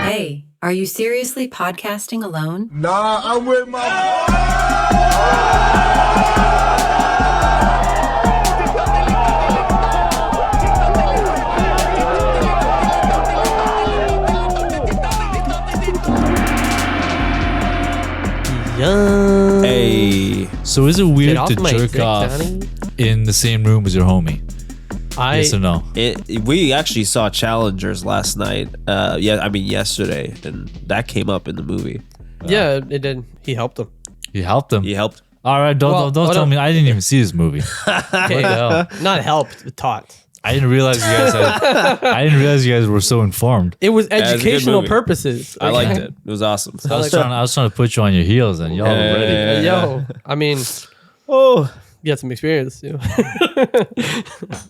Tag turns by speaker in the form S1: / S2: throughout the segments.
S1: Hey, are you seriously podcasting alone?
S2: Nah, I'm with my
S3: Hey.
S4: So is it weird to
S5: my
S4: jerk
S5: dick,
S4: off
S5: Donnie.
S4: in the same room as your homie? Yes or no?
S3: We actually saw Challengers last night. Yesterday, and that came up in the movie.
S5: Yeah, it did. He helped him.
S4: You helped him.
S3: He helped.
S4: All right, don't tell me. I didn't even see this movie.
S5: Okay. Not helped, taught.
S4: I didn't realize you guys. I didn't realize you guys were so informed.
S5: It was
S3: it's a good
S5: educational
S3: movie.
S5: purposes.
S3: I liked it. It was awesome.
S4: I was trying to put you on your heels, and y'all were ready.
S5: Yo, I mean,
S3: Oh.
S5: you had some experience. You know?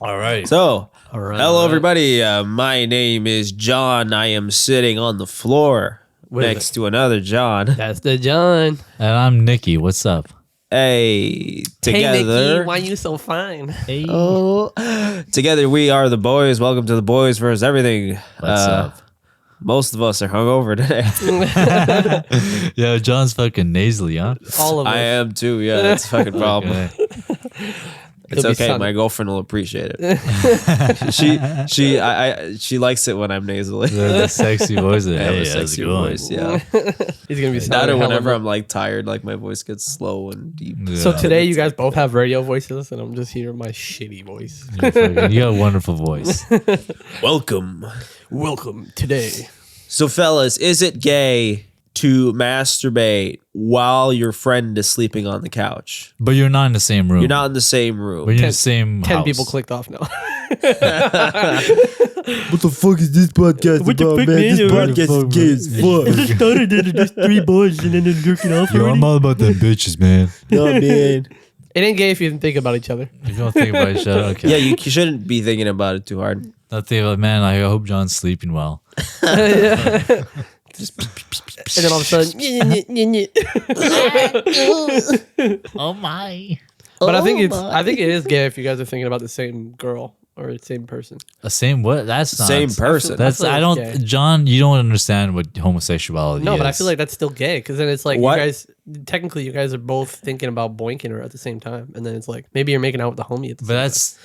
S4: All right.
S3: So,
S5: right.
S3: hello everybody. My name is John. I am sitting on the floor next to another John.
S5: That's the John.
S4: And I'm Nikki. What's up?
S3: Hey,
S5: Hey,
S3: together.
S5: Nikki, why you so fine?
S4: Hey.
S3: Together we are the boys. Welcome to the Boys versus Everything.
S4: What's up?
S3: Most of us are hungover today.
S4: Yo, John's fucking nasally, huh?
S5: All of us.
S3: I am too. Yeah, that's a fucking problem.
S4: Okay.
S3: It's
S5: It'll be
S3: okay.
S5: sunny.
S3: My girlfriend will appreciate it. she likes it when I'm nasally.
S4: The sexy voice.
S3: I have
S4: Hey,
S3: a
S4: how's
S3: sexy
S4: it going?
S3: voice. Yeah.
S5: He's gonna be
S3: Not
S5: sounding
S3: whenever
S5: hella-
S3: I'm like tired, like my voice gets slow and deep.
S5: So
S4: Yeah.
S5: today you guys both have radio voices, and I'm just hearing my shitty voice.
S4: You got a wonderful voice.
S3: Welcome.
S5: Welcome today.
S3: So, fellas, is it gay to masturbate while your friend is sleeping on the couch?
S4: But you're not in the same room.
S3: You're not in the same
S4: But
S3: room.
S4: you're in the same
S5: 10
S4: house.
S5: people clicked off now.
S2: What the fuck is this podcast
S5: What the
S2: about,
S5: fuck,
S2: man?
S5: man?
S2: This
S5: What
S4: the
S2: podcast is
S4: fuck,
S2: gay
S4: man?
S2: as fuck.
S5: started it just 3 boys and then they're jerking off.
S4: Yo, I'm all about them bitches, man.
S2: No, man.
S5: It ain't gay if you didn't think about each other.
S4: You don't think about each other. Okay.
S3: Yeah, you shouldn't be thinking about it too hard.
S4: Not thinking about, man, I hope John's sleeping well.
S5: And then all of a sudden,
S4: Oh my.
S5: but I think it is gay if you guys are thinking about the same girl or the same person.
S4: The same what? That's not
S3: Same person.
S4: That's
S5: I
S4: I
S5: feel
S4: don't
S5: it's gay.
S4: John, you don't understand what homosexuality
S5: No,
S4: is.
S5: but I feel like that's still gay because then it's like
S3: What?
S5: you guys technically you guys are both thinking about boinking her at the same time, and then it's like maybe you're making out with the homie at the
S4: But
S5: same
S4: that's
S5: time.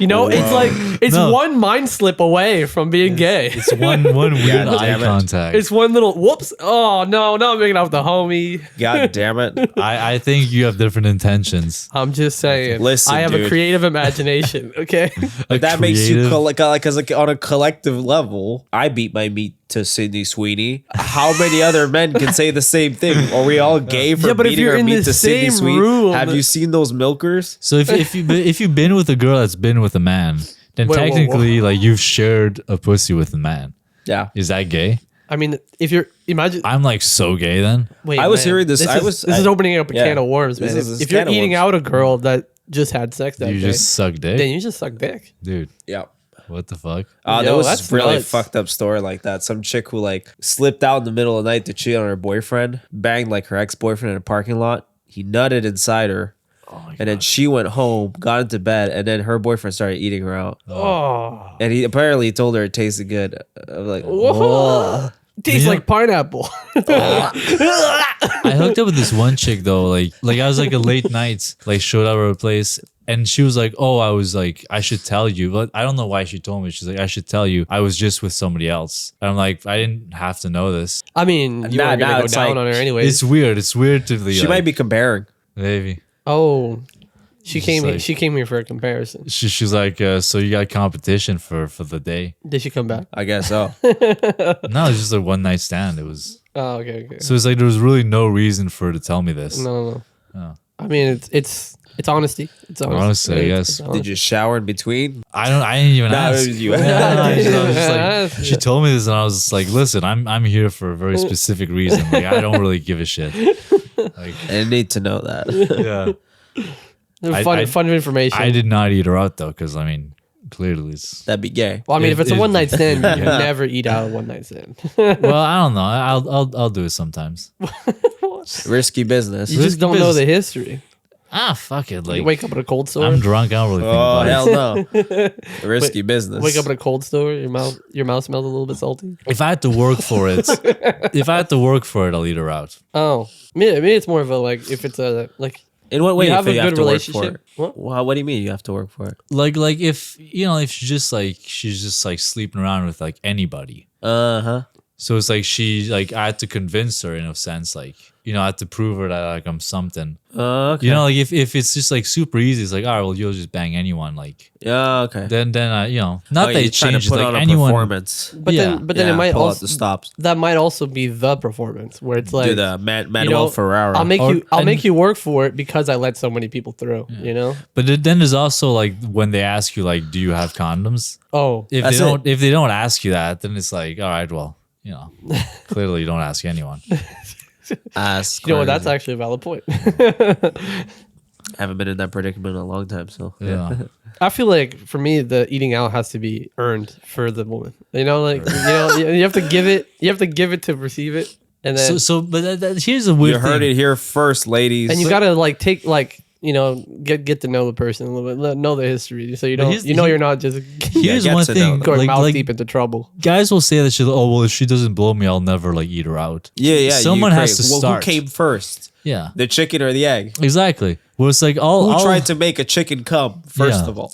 S5: You know, it's like it's
S4: No.
S5: one mind slip away from being gay.
S4: it's one weird
S3: God
S4: eye
S3: damn it.
S4: contact.
S5: It's one little whoops. Oh no, I'm making out with the homie.
S3: God damn it.
S4: I think you have different intentions.
S5: I'm just saying.
S3: Listen,
S5: I have a
S3: dude.
S5: creative imagination. Okay.
S3: But that makes you
S4: Creative-
S3: because like on a collective level, I beat my meat to Sydney Sweeney. How many other men can say the same thing? Are we all gay for
S5: Yeah, but if
S3: beating
S5: you're
S3: our
S5: in
S3: meat
S5: the
S3: to Sydney
S5: same
S3: Sweeney?
S5: room-
S3: Have you seen those milkers?
S4: So if you've been with a girl that's been with a man, then
S5: Wait, whoa,
S4: technically like you've shared a pussy with a man.
S3: Yeah.
S4: Is that gay?
S5: I mean, if you're imagine.
S4: I'm like so gay then.
S5: Wait,
S3: I was
S5: man.
S3: hearing this-
S5: This
S3: I
S5: is,
S3: was-
S5: This is
S3: I-
S5: opening up a
S3: yeah.
S5: can of worms,
S3: This
S5: man.
S3: is a
S5: If you're
S3: can of
S5: eating
S3: worms.
S5: out a girl that just had sex that
S4: You
S5: day,
S4: just suck dick,
S5: then you just suck dick.
S4: dude.
S3: Yeah.
S4: What the fuck?
S3: There
S5: Yo,
S3: was
S5: that's
S3: this really
S5: nuts.
S3: fucked up story like that. Some chick who like slipped out in the middle of the night to cheat on her boyfriend, banged like her ex-boyfriend in a parking lot. He nutted inside her. And then she went home, got into bed, and then her boyfriend started eating her out.
S5: Oh,
S3: And he apparently told her it tasted good. I'm like,
S5: whoa. Tastes
S4: You know-
S5: like pineapple.
S4: I hooked up with this one chick though, like I was like a late night, like showed up at her place, and she was like, "Oh, I was like, I should tell you," but I don't know why she told me. She's like, "I should tell you, I was just with somebody else." And I'm like, I didn't have to know this.
S5: I mean, you
S3: Nah,
S5: were gonna
S3: nah,
S5: go
S3: it's
S5: down
S3: like-
S5: on her anyways.
S4: It's weird. It's weird to be.
S3: she
S4: like,
S3: might be comparing.
S4: maybe.
S5: Oh, she
S4: Just
S5: came.
S4: like-
S5: She came here for a comparison.
S4: She's like, so you got competition for the day?
S5: Did she come back?
S3: I guess so.
S4: No, it's just a one night stand. It was
S5: Oh, okay, okay.
S4: so it's like there was really no reason for her to tell me this.
S5: No.
S4: Oh.
S5: I mean, it's honesty. It's honesty.
S4: Honestly, I guess.
S5: It's
S3: Did
S5: honest.
S3: you shower in between?
S4: I didn't even
S3: No,
S4: ask.
S3: it was you.
S4: Yeah, I was just
S5: Yeah.
S4: like, she told me this, and I was just like, "Listen, I'm here for a very specific reason. Like, I don't really give a shit." Like,
S3: I didn't need to know that.
S4: yeah,
S5: Fun information.
S4: I did not eat her out though, because I mean, clearly it's.
S3: That'd be gay.
S5: Well, I mean, if it's a
S4: it-
S5: one night stand, you
S4: Yeah.
S5: never eat out a one night stand.
S4: Well, I don't know. I'll do it sometimes.
S3: Risky business.
S5: You just don't know the history.
S4: Fuck it.
S5: You
S4: Like,
S5: wake up at a cold store.
S4: I'm drunk. I don't really think
S3: Oh
S4: about it.
S3: hell no! Risky business.
S5: Wake up at a cold store. Your mouth smells a little bit salty.
S4: If I had to work for it, I'll eat her out.
S5: Oh, me, it's more of a like if it's a like.
S3: In what way?
S5: You have
S3: if
S5: a
S3: you
S5: good
S3: have to work for
S5: relationship.
S3: it?
S5: What?
S3: Well, what do you mean you have to work for it?
S4: Like if she's just like sleeping around with like anybody.
S3: Uh-huh.
S4: So it's like I had to convince her in a sense, like, I had to prove her that like I'm something.
S3: Okay.
S4: Like if it's just like super easy, it's like, all right, well, you'll just bang anyone. Like,
S3: Yeah. Okay.
S4: then not
S3: Oh,
S4: that
S3: you're
S4: it
S3: trying to
S4: changes.
S3: put
S4: Like
S3: on a
S4: anyone,
S3: performance.
S5: But
S4: Yeah.
S5: then it might
S3: pull
S5: also
S3: out the stops.
S5: that might also be the performance where it's like
S3: Do the Manuel Ferrara.
S5: I'll
S4: Or-
S5: make you work for it because I let so many people through. You know?
S4: but then there's also like when they ask you like, do you have condoms?
S5: Oh,
S4: If
S3: That's
S4: if they don't ask you that, then it's like, all right, well, clearly you don't ask anyone.
S3: Ask.
S5: you know what? That's actually a valid point.
S3: haven't been in that predicament in a long time. So
S4: Yeah.
S5: I feel like for me, the eating out has to be earned for the woman. You have to give it. You have to give it to receive it, and then
S4: But here's a weird
S3: you heard
S4: thing.
S3: it here first, ladies.
S5: and you gotta like take like get to know the person a little bit, know the history, so you don't
S4: here's-
S5: you're not just
S4: Here's
S3: get
S4: one
S3: to
S4: thing.
S3: know.
S5: going mouth
S4: Like,
S5: deep into trouble.
S4: guys will say that she'll, well, if she doesn't blow me, I'll never like eat her out.
S3: yeah.
S4: Someone
S3: you
S4: has
S3: crazy.
S4: to
S3: Well,
S4: start.
S3: who came first?
S4: Yeah.
S3: The chicken or the egg?
S4: Exactly. Well, it's like
S3: Who tried to make a chicken come first
S4: Yeah.
S3: of all?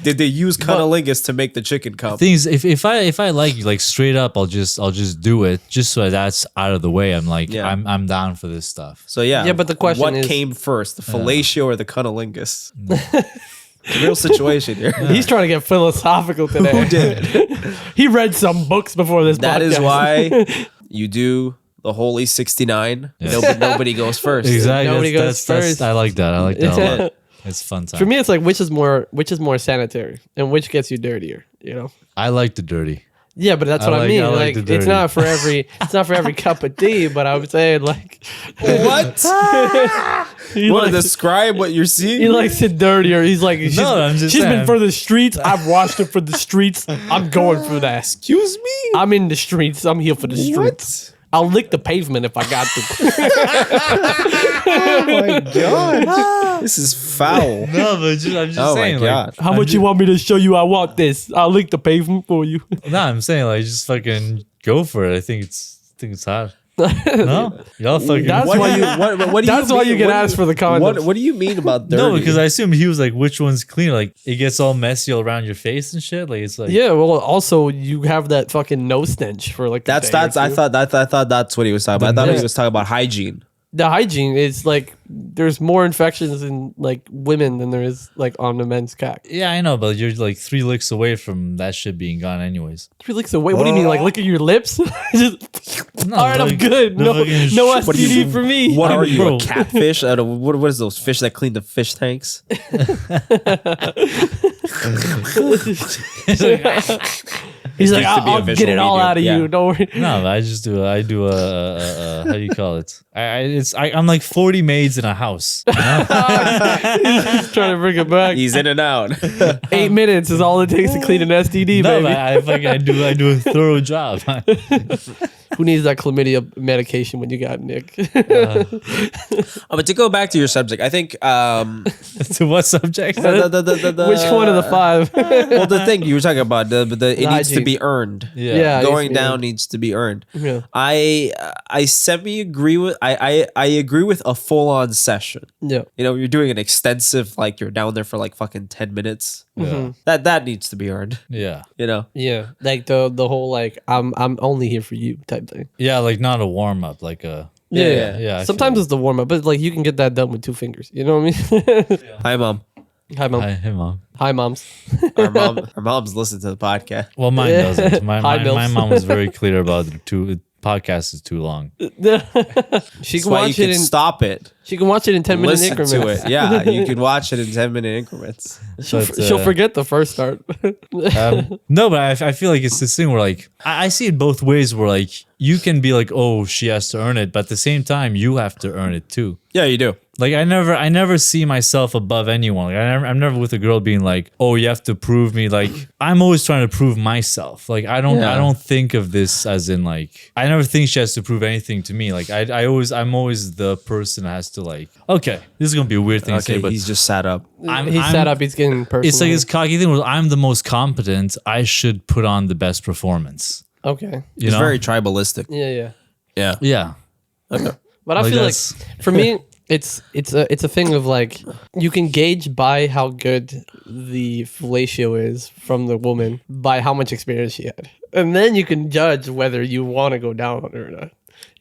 S3: Did they use cunnilingus to make the chicken come?
S4: things if I like you like straight up, I'll just do it just so that's out of the way. I'm like
S3: Yeah.
S4: I'm down for this stuff.
S3: So yeah,
S5: but the question
S3: what
S5: is-
S3: came first, the fellatio or the cunnilingus? Real situation here.
S5: He's trying to get philosophical today. Who did? He read some books before this.
S3: That is
S5: podcast.
S3: why you do the holy 69. Nobody goes first.
S4: Exactly.
S5: Nobody
S4: That's-
S5: goes
S4: that's-
S5: first.
S4: I like that. I like that a lot. It's fun time.
S5: For me, it's like which is more sanitary and which gets you dirtier.
S4: I like the dirty.
S5: Yeah, but that's
S4: I
S5: what I
S4: like-
S5: mean.
S4: I like
S5: Like
S4: the
S5: it's
S4: dirty.
S5: not for every cup of tea, but I would say like
S3: What?
S5: he
S3: You want to
S5: likes,
S3: describe what you're seeing?
S5: he likes it dirtier. He's like she's
S4: I'm just
S5: been
S4: saying.
S5: for the streets. I've watched her for the streets. I'm going for that.
S3: Excuse me?
S5: I'm in the streets. I'm here for the streets. I'll lick the pavement if I got to.
S3: Oh my god. This is foul.
S4: No, but I'm just
S3: Oh my
S4: saying.
S3: god.
S5: How much you want me to show you? I want this. I'll lick the pavement for you.
S4: No, I'm saying like just fucking go for it. I think it's hot. No, y'all fucking.
S5: That's
S3: What
S5: why
S3: do you,
S5: you-
S3: what do
S5: That's why you get
S3: what do
S5: asked for the condoms.
S3: What do you mean about dirty?
S4: No, because I assumed he was like, which one's clean? Like it gets all messy all around your face and shit. Like it's like
S5: Yeah, well, also you have that fucking nose stench for like.
S3: that's
S5: a day or
S3: I
S5: two.
S3: thought that's what he was talking about. I thought
S5: Yeah.
S3: he was talking about hygiene.
S5: The hygiene is like there's more infections in like women than there is like on the men's cock.
S4: Yeah, I know, but you're like 3 licks away from that shit being gone, anyways.
S5: 3 licks away. What do you mean? Like licking your lips? Just,
S4: No,
S5: all right, I'm
S4: like,
S5: good.
S4: the
S5: No,
S4: fucking
S5: no
S4: what do you-
S5: STD for me.
S3: What are you,
S4: Bro.
S3: a catfish? I don't, what is those fish that clean the fish tanks?
S5: He's like,
S3: Needs to be a
S5: I'll get
S3: visual
S5: it all
S3: medium.
S5: out of
S3: Yeah.
S5: you. Don't worry.
S4: No, but I just do. I do a how do you call it? I'm like 40 maids in a house. You know?
S5: He's trying to bring it back.
S3: He's in and out.
S5: 8 minutes is all it takes to clean an STD,
S4: No,
S5: baby.
S4: but I do a thorough job.
S5: Who needs that chlamydia medication when you got Nick?
S3: But to go back to your subject, I think
S4: To what subject?
S5: Which one of the 5?
S3: well, the thing you were talking about, it needs to
S5: hygiene.
S3: be earned.
S5: Yeah.
S3: Going
S5: yeah.
S3: down needs to be earned.
S5: Yeah.
S3: I semi agree with I agree with a full on session.
S5: Yeah.
S3: You know, you're doing an extensive, like you're down there for like fucking 10 minutes.
S4: Yeah.
S3: That needs to be earned.
S4: Yeah.
S3: You know,
S5: Yeah. Like the whole like I'm only here for you type thing.
S4: Yeah, like not a warm up, like a
S5: Yeah.
S4: yeah, I
S5: Sometimes
S4: feel
S5: it's the warm up, but like you can get that done with 2 fingers. You know what I mean?
S3: hi mom.
S5: Hi, mom.
S4: Hey, mom.
S5: Hi, moms.
S3: Our mom's listened to the podcast.
S4: Well, mine
S5: Yeah.
S4: doesn't. My
S5: Hi,
S4: my
S5: Mills.
S4: mom was very clear about the podcast is too long.
S5: She
S3: That's
S5: can
S3: why you
S5: watch
S3: can
S5: it in.
S3: stop it.
S5: She can watch it in 10-minute
S3: Listen
S5: increments.
S3: to it. Yeah, you can watch it in 10-minute increments.
S5: She'll forget the first start.
S4: No, but I feel like it's this thing where like I see it both ways. Where like you can be like, oh, she has to earn it, but at the same time, you have to earn it too.
S3: Yeah, you do.
S4: Like I never see myself above anyone. Like I'm never with a girl being like, oh, you have to prove me. Like I'm always trying to prove myself. Like I don't think of this as in like I never think she has to prove anything to me. Like I'm always the person that has just to like, okay, this is gonna be a weird thing to say,
S3: Okay,
S4: but
S3: he's just sat up.
S5: He's set up. He's getting personal.
S4: it's like this cocky thing where I'm the most competent. I should put on the best performance.
S5: Okay.
S4: You
S3: It's
S4: know?
S3: very tribalistic.
S5: Yeah.
S3: Yeah.
S4: Yeah.
S5: But I
S4: Like
S5: feel like
S4: that's-
S5: for me, it's a thing of like you can gauge by how good the fellatio is from the woman by how much experience she had, and then you can judge whether you want to go down on her or not.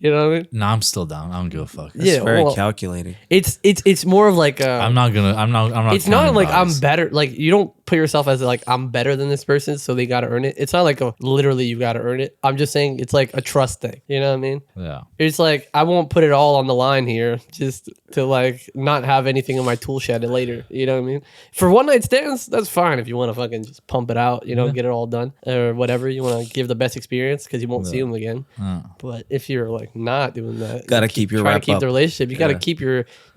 S5: You know what I mean?
S4: No, I'm still down. I don't give a fuck.
S5: Yeah,
S3: Very
S5: well,
S3: calculating.
S5: it's more of like
S4: I'm not.
S5: it's not
S4: counting
S5: like
S4: bodies.
S5: I'm better. Like you don't put yourself as like I'm better than this person, so they got to earn it. It's not like literally you got to earn it. I'm just saying it's like a trust thing. You know what I mean?
S4: Yeah.
S5: It's like I won't put it all on the line here just to like not have anything in my tool shed later. You know what I mean? For one night stands, that's fine if you want to fucking just pump it out. You know, get it all done or whatever. You want to give the best experience because you won't see them again. But if you're like not doing that,
S3: Gotta
S5: you
S3: keep your
S5: trying
S3: wrap
S5: to keep
S3: up.
S5: the relationship. You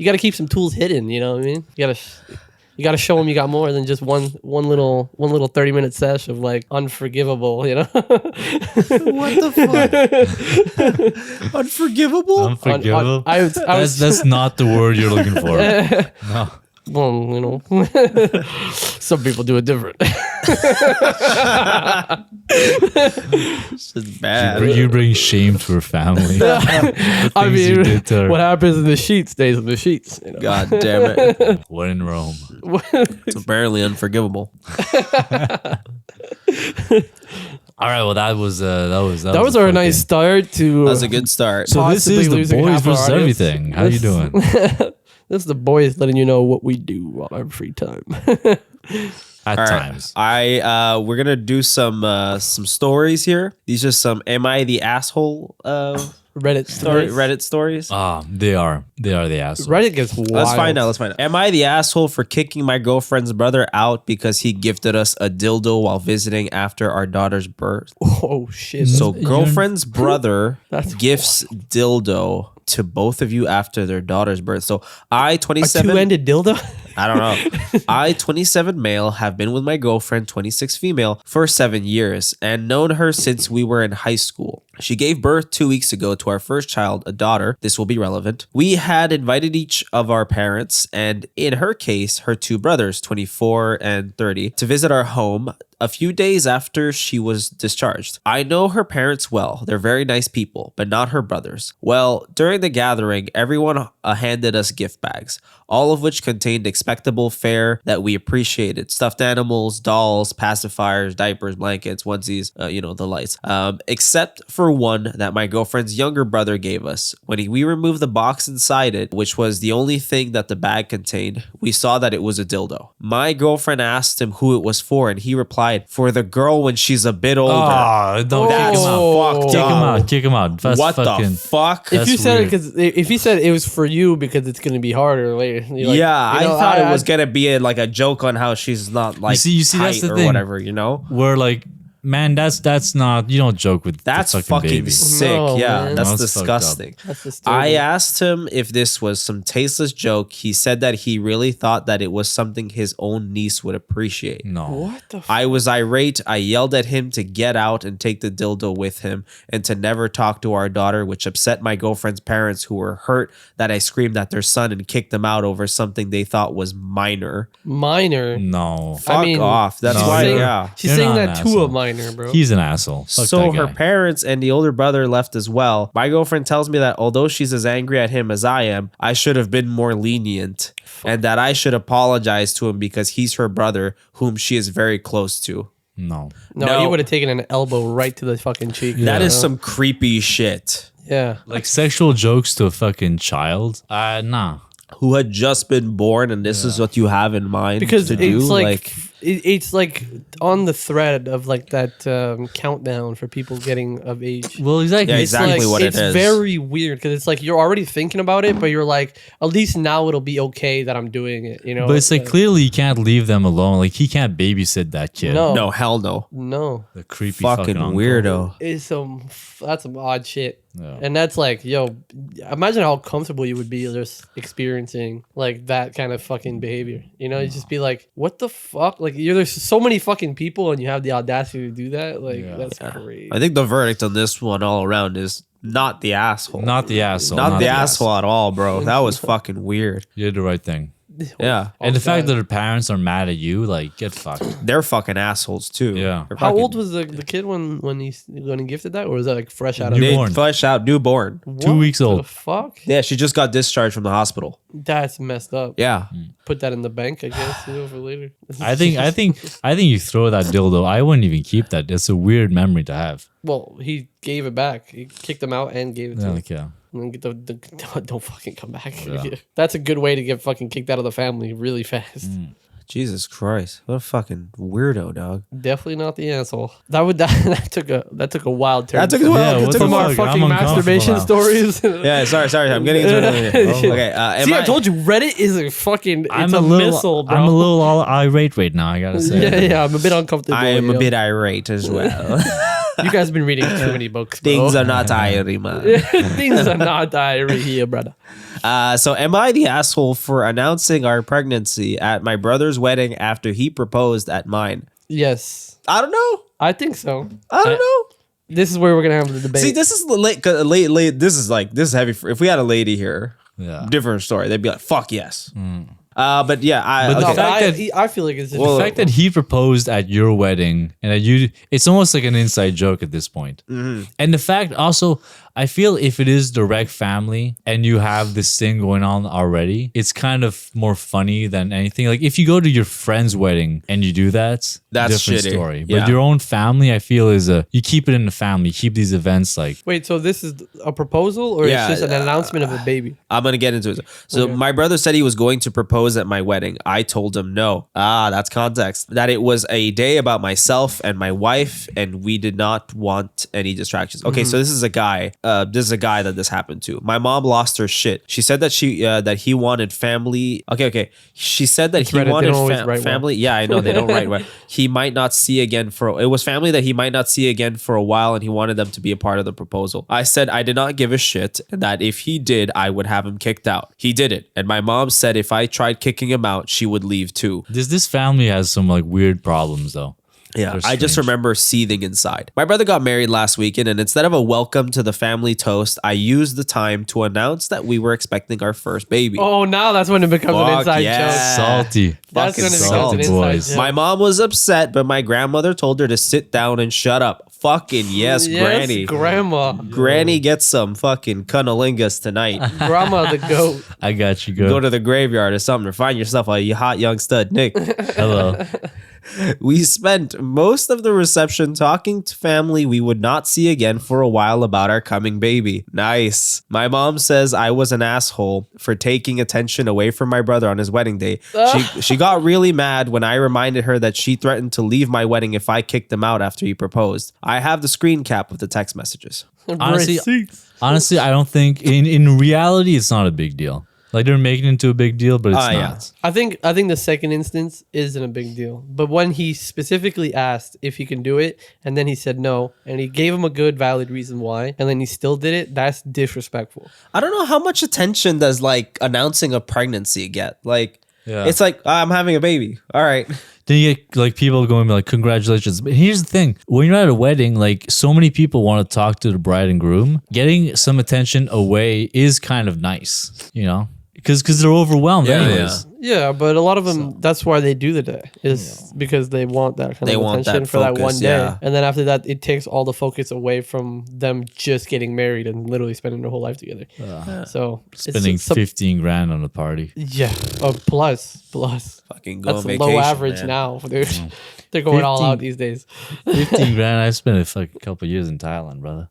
S5: gotta keep some tools hidden. You know what I mean? You gotta show them you got more than just one little 30-minute sesh of like unforgivable. You know?
S3: What the fuck? Unforgivable?
S4: Unforgivable.
S5: I was
S4: That's not the word you're looking for. No.
S5: well, you know, some people do it different.
S3: This is bad.
S4: You bring shame to her family. The
S5: I
S4: things you
S5: mean,
S4: did to her.
S5: what happens in the sheets stays in the sheets. You know?
S3: God damn it.
S4: When in Rome.
S3: It's apparently unforgivable.
S4: All right. Well, that was
S5: That was
S4: a
S5: our
S4: fucking-
S5: nice start to.
S3: That was a good start.
S4: So this
S5: possibly
S4: is the
S5: losing
S4: boys
S5: half our
S4: versus
S5: audience.
S4: everything. How you doing?
S5: This is the boys letting you know what we do on our free time.
S4: At
S3: All right.
S4: times.
S3: We're gonna do some stories here. These are some "Am I the asshole?"
S5: Reddit stories.
S3: Reddit stories.
S4: They are the assholes.
S5: Reddit gets wild.
S3: Let's find out. Am I the asshole for kicking my girlfriend's brother out because he gifted us a dildo while visiting after our daughter's birth?
S5: Oh shit!
S3: So girlfriend's brother
S5: That's
S3: gifts dildo to both of you after their daughter's birth. So I,
S5: a
S3: 27,
S5: two-ended dildo.
S3: I don't know. I, 27 male, have been with my girlfriend, 26 female, for 7 years and known her since we were in high school. She gave birth 2 weeks ago to our first child, a daughter. This will be relevant. We had invited each of our parents, and in her case, her two brothers, 24 and 30, to visit our home a few days after she was discharged. I know her parents well. They're very nice people, but not her brothers. Well, during the gathering, everyone handed us gift bags, all of which contained expectable fare that we appreciated. Stuffed animals, dolls, pacifiers, diapers, blankets, onesies, the lights. Except for one that my girlfriend's younger brother gave us. When we removed the box inside it, which was the only thing that the bag contained, we saw that it was a dildo. My girlfriend asked him who it was for, and he replied, for the girl when she's a bit older.
S4: Oh, don't
S3: That's
S4: kick him out.
S3: fucked
S4: Kick him
S3: up.
S4: out. Kick him out. That's
S3: What
S4: fucking,
S3: the fuck?
S5: If
S4: That's
S5: you said
S4: weird.
S5: it because if he said it was for you because it's gonna be harder later. You're like,
S3: Yeah,
S5: you know,
S3: I thought it was gonna be a joke on how she's not like
S4: you see, that's
S3: tight
S4: the
S3: or
S4: thing.
S3: whatever, you know?
S4: We're like, man, that's not. You don't joke with
S3: That's
S4: the
S3: fucking
S4: baby.
S3: sick.
S5: No,
S3: Yeah,
S5: man.
S3: that's
S4: No, it's fucked up.
S3: disgusting.
S5: That's disturbing.
S3: I asked him if this was some tasteless joke. He said that he really thought that it was something his own niece would appreciate.
S4: No.
S5: What the?
S3: I was irate. I yelled at him to get out and take the dildo with him and to never talk to our daughter, which upset my girlfriend's parents, who were hurt that I screamed at their son and kicked them out over something they thought was minor.
S5: Minor.
S4: No.
S3: Fuck off. That's
S4: No,
S3: why,
S4: you're-
S3: yeah.
S5: She's
S4: You're
S5: saying
S4: not
S5: that
S4: an
S5: to
S4: asshole.
S5: a minor, bro.
S4: He's an asshole. Fuck
S3: So
S4: that
S3: her
S4: guy.
S3: parents and the older brother left as well. My girlfriend tells me that although she's as angry at him as I am, I should have been more lenient and that I should apologize to him because he's her brother, whom she is very close to.
S4: No.
S5: no,
S3: No.
S5: he would have taken an elbow right to the fucking cheek.
S3: That
S5: you
S3: is
S5: know?
S3: some creepy shit.
S5: Yeah.
S4: Like sexual jokes to a fucking child? Nah.
S3: Who had just been born, and this is what you have in mind
S5: Because
S3: to
S5: it's
S3: do?
S5: like it's like on the thread of like that countdown for people getting of age.
S4: Well, exactly.
S3: Yeah,
S5: It's
S3: exactly
S5: like,
S3: what it
S5: it's
S3: is.
S5: very weird because it's like you're already thinking about it, but you're like, at least now it'll be okay that I'm doing it, you know?
S4: But it's like clearly you can't leave them alone. Like he can't babysit that kid.
S5: No.
S3: no, hell no.
S5: No,
S4: The creepy
S3: Fucking
S4: uncle.
S3: weirdo.
S5: it's that's some odd shit.
S4: Yeah.
S5: And that's like, yo, imagine how comfortable you would be just experiencing like that kind of fucking behavior. You know, you just be like, what the fuck? Like Like there's so many fucking people, and you have the audacity to do that. Like that's crazy.
S3: I think the verdict on this one all around is not the asshole.
S4: Not the asshole.
S3: Not the asshole at all, bro. That was fucking weird.
S4: You did the right thing.
S3: Yeah.
S4: And the fact that her parents are mad at you, like, get fucked.
S3: They're fucking assholes too.
S4: Yeah.
S3: They're
S5: How
S3: fucking-
S5: old was the kid when he gifted that, or was that like fresh out of
S4: Newborn.
S3: They flesh out newborn.
S4: 2 weeks
S5: The
S4: old.
S5: fuck?
S3: Yeah, she just got discharged from the hospital.
S5: That's messed up.
S3: Yeah.
S5: Put that in the bank, I guess, for later.
S4: I think you throw that dildo. I wouldn't even keep that. It's a weird memory to have.
S5: Well, he gave it back. He kicked him out and gave it to
S4: Yeah,
S5: him.
S4: like, yeah.
S5: And then get don't fucking come back. That's a good way to get fucking kicked out of the family really fast.
S3: Jesus Christ. What a fucking weirdo, dog.
S5: Definitely not the asshole. that took a wild turn.
S3: That took a while.
S4: Yeah,
S3: it
S4: what
S3: took
S4: the
S3: a
S5: From
S3: while.
S5: our
S4: fuck?
S5: fucking
S4: I'm uncomfortable
S5: masturbation
S4: now.
S5: stories.
S3: Yeah, sorry. I'm getting into it. Okay.
S5: See, I told you, Reddit is a fucking. It's
S4: I'm
S5: a
S4: a little,
S5: missile, bro.
S4: I'm a little all irate right now. I gotta say.
S5: Yeah, I'm a bit uncomfortable.
S3: I am a
S5: yo.
S3: bit irate as well.
S5: You guys have been reading too many books. Bro.
S3: Things are not irie, man.
S5: Things are not diary here, brother.
S3: So am I the asshole for announcing our pregnancy at my brother's wedding after he proposed at mine?
S5: Yes,
S3: I don't know.
S5: I think so.
S3: I don't know.
S5: This is where we're gonna have the debate.
S3: See, this is late. This is heavy. If we had a lady here,
S4: Yeah.
S3: different story. They'd be like, "Fuck yes." But yeah,
S4: But the
S5: No,
S3: okay.
S4: fact
S5: but I feel like it's
S3: Well,
S4: The fact that he proposed at your wedding and that it's almost like an inside joke at this point. And the fact also, I feel if it is direct family and you have this thing going on already, it's kind of more funny than anything. Like if you go to your friend's wedding and you do that,
S3: That's
S4: different
S3: shitty.
S4: story.
S3: Yeah.
S4: But your own family, I feel you keep it in the family. You keep these events like
S5: Wait, so this is a proposal or
S3: Yeah,
S5: it's just an announcement of a baby?
S3: I'm gonna get into it. So my brother said he was going to propose at my wedding. I told him no. That's context. That it was a day about myself and my wife, and we did not want any distractions. Okay, so this is a guy. That this happened to. My mom lost her shit. She said that that he wanted family. Okay. She said that
S5: It's
S3: he
S5: Reddit, they
S3: wanted
S5: don't always write well.
S3: family. Yeah, I know they don't write well. He might not see again it was family that he might not see again for a while, and he wanted them to be a part of the proposal. I said I did not give a shit, and that if he did, I would have him kicked out. He did it, and my mom said if I tried kicking him out, she would leave too.
S4: this family has some like weird problems though.
S3: Yeah,
S4: They're
S3: I just
S4: strange.
S3: remember seething inside. My brother got married last weekend, and instead of a welcome to the family toast, I used the time to announce that we were expecting our first baby.
S5: Oh, now that's when it becomes an
S3: Fuck
S5: inside
S3: yeah.
S5: joke.
S4: Salty.
S5: That's
S3: Fucking
S5: when it becomes
S3: salt,
S5: an inside
S4: boys.
S5: joke.
S3: My mom was upset, but my grandmother told her to sit down and shut up. Fucking yes, Granny.
S5: Grandma.
S3: Granny gets some fucking cunnilingus tonight.
S5: Grandma the goat.
S4: I got you.
S3: Go to the graveyard or something to find yourself a hot young stud, Nick.
S4: Hello.
S3: We spent most of the reception talking to family we would not see again for a while about our coming baby. Nice. My mom says I was an asshole for taking attention away from my brother on his wedding day. She got really mad when I reminded her that she threatened to leave my wedding if I kicked him out after he proposed. I have the screen cap of the text messages.
S4: Honestly, I don't think in reality it's not a big deal. Like they're making it into a big deal, but it's not.
S3: Yeah.
S5: I think the second instance isn't a big deal. But when he specifically asked if he can do it, and then he said no, and he gave him a good, valid reason why, and then he still did it, that's disrespectful.
S3: I don't know how much attention does like announcing a pregnancy get. Like,
S4: Yeah.
S3: it's like, I'm having a baby. All right.
S4: Then you get like people going like, congratulations. But here's the thing. When you're at a wedding, like so many people want to talk to the bride and groom. Getting some attention away is kind of nice, you know? Because they're overwhelmed anyways.
S5: Yeah, but a lot of them, that's why they do the day, is because they want that kind
S3: They
S5: of
S3: want
S5: attention
S3: that
S5: for that
S3: focus,
S5: one day.
S3: yeah.
S5: And then after that, it takes all the focus away from them just getting married and literally spending their whole life together. So
S4: Spending
S5: it's some-
S4: 15 grand on a party.
S5: Yeah, plus.
S3: Fucking go
S5: That's
S3: on vacation.
S5: low average
S3: man.
S5: now. They're going all
S4: 15
S5: out these days.
S4: 15 grand. I spent it for like a couple of years in Thailand, brother.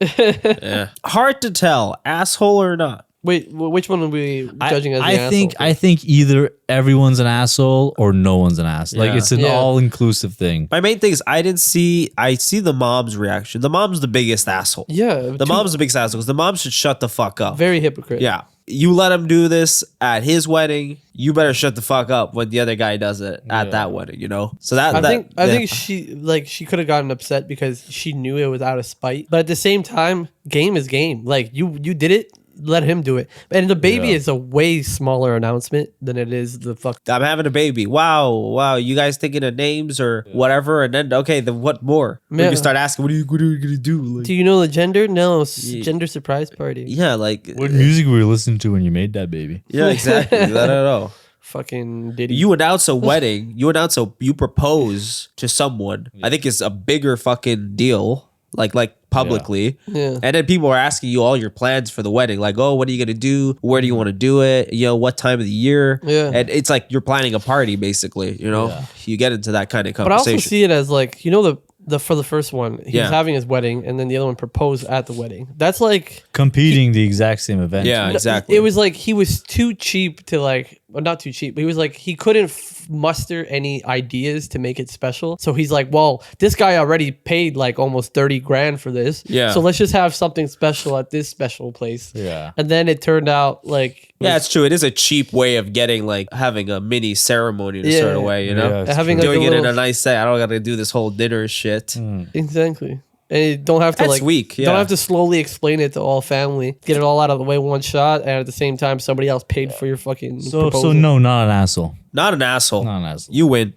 S3: Yeah. Hard to tell, asshole or not.
S5: Wait, which one are we judging as the asshole?
S4: I think either everyone's an asshole or no one's an ass. Like
S3: Yeah.
S4: it's an
S5: Yeah.
S4: all-inclusive thing.
S3: My main thing is I see the mom's reaction. The mom's the biggest asshole.
S5: Yeah,
S3: The mom's the biggest asshole because the mom should shut the fuck up.
S5: very hypocrite.
S3: Yeah. You let him do this at his wedding. You better shut the fuck up when the other guy does it at that wedding, you know? So
S5: I think she could have gotten upset because she knew it was out of spite. But at the same time, game is game. Like you did it. let him do it. And the baby
S4: Yeah.
S5: is a way smaller announcement than it is the fuck.
S3: I'm having a baby. Wow. You guys thinking of names or whatever? And then, okay, then what more? We
S5: Yeah.
S3: can start asking, what are you going to do? Like,
S5: Do you know the gender? No, gender surprise party.
S3: yeah, like,
S4: What music were you listening to when you made that baby?
S3: yeah, exactly. I don't know.
S5: Fucking Diddy.
S3: You announce a wedding. You propose to someone. I think it's a bigger fucking deal. Like publicly.
S5: Yeah.
S3: And then people are asking you all your plans for the wedding. Like, oh, what are you gonna do? Where do you want to do it? You know, what time of the year?
S5: Yeah.
S3: And it's like you're planning a party, basically. You know,
S4: Yeah.
S3: you get into that kind of
S5: But I also
S3: conversation.
S5: see it as like, you know, the for the first one, he
S3: Yeah.
S5: was having his wedding, and then the other one proposed at the wedding. That's like,
S4: Competing the exact same event.
S3: Yeah, exactly.
S5: it was like he was too cheap to like, well, not too cheap, but he was like, he couldn't muster any ideas to make it special. So he's like, well, this guy already paid like almost 30 grand for this.
S3: Yeah.
S5: So let's just have something special at this special place.
S4: Yeah.
S5: And then it turned out like,
S3: Yeah, it's true. It is a cheap way of getting like having a mini ceremony in a
S5: Yeah.
S3: sort of way, you know?
S4: Yeah, it's
S5: having
S4: true.
S5: like
S3: Doing
S5: a
S3: it in
S5: little,
S3: a nice set. I don't got to do this whole dinner shit.
S5: exactly. And you don't have to
S3: That's
S5: like
S3: weak,
S5: You
S3: yeah.
S5: don't have to slowly explain it to all family. Get it all out of the way one shot, and at the same time, somebody else paid for your fucking.
S4: So
S5: proposal.
S4: no, not an asshole.
S3: Not an asshole.
S4: Not an asshole.
S3: You win.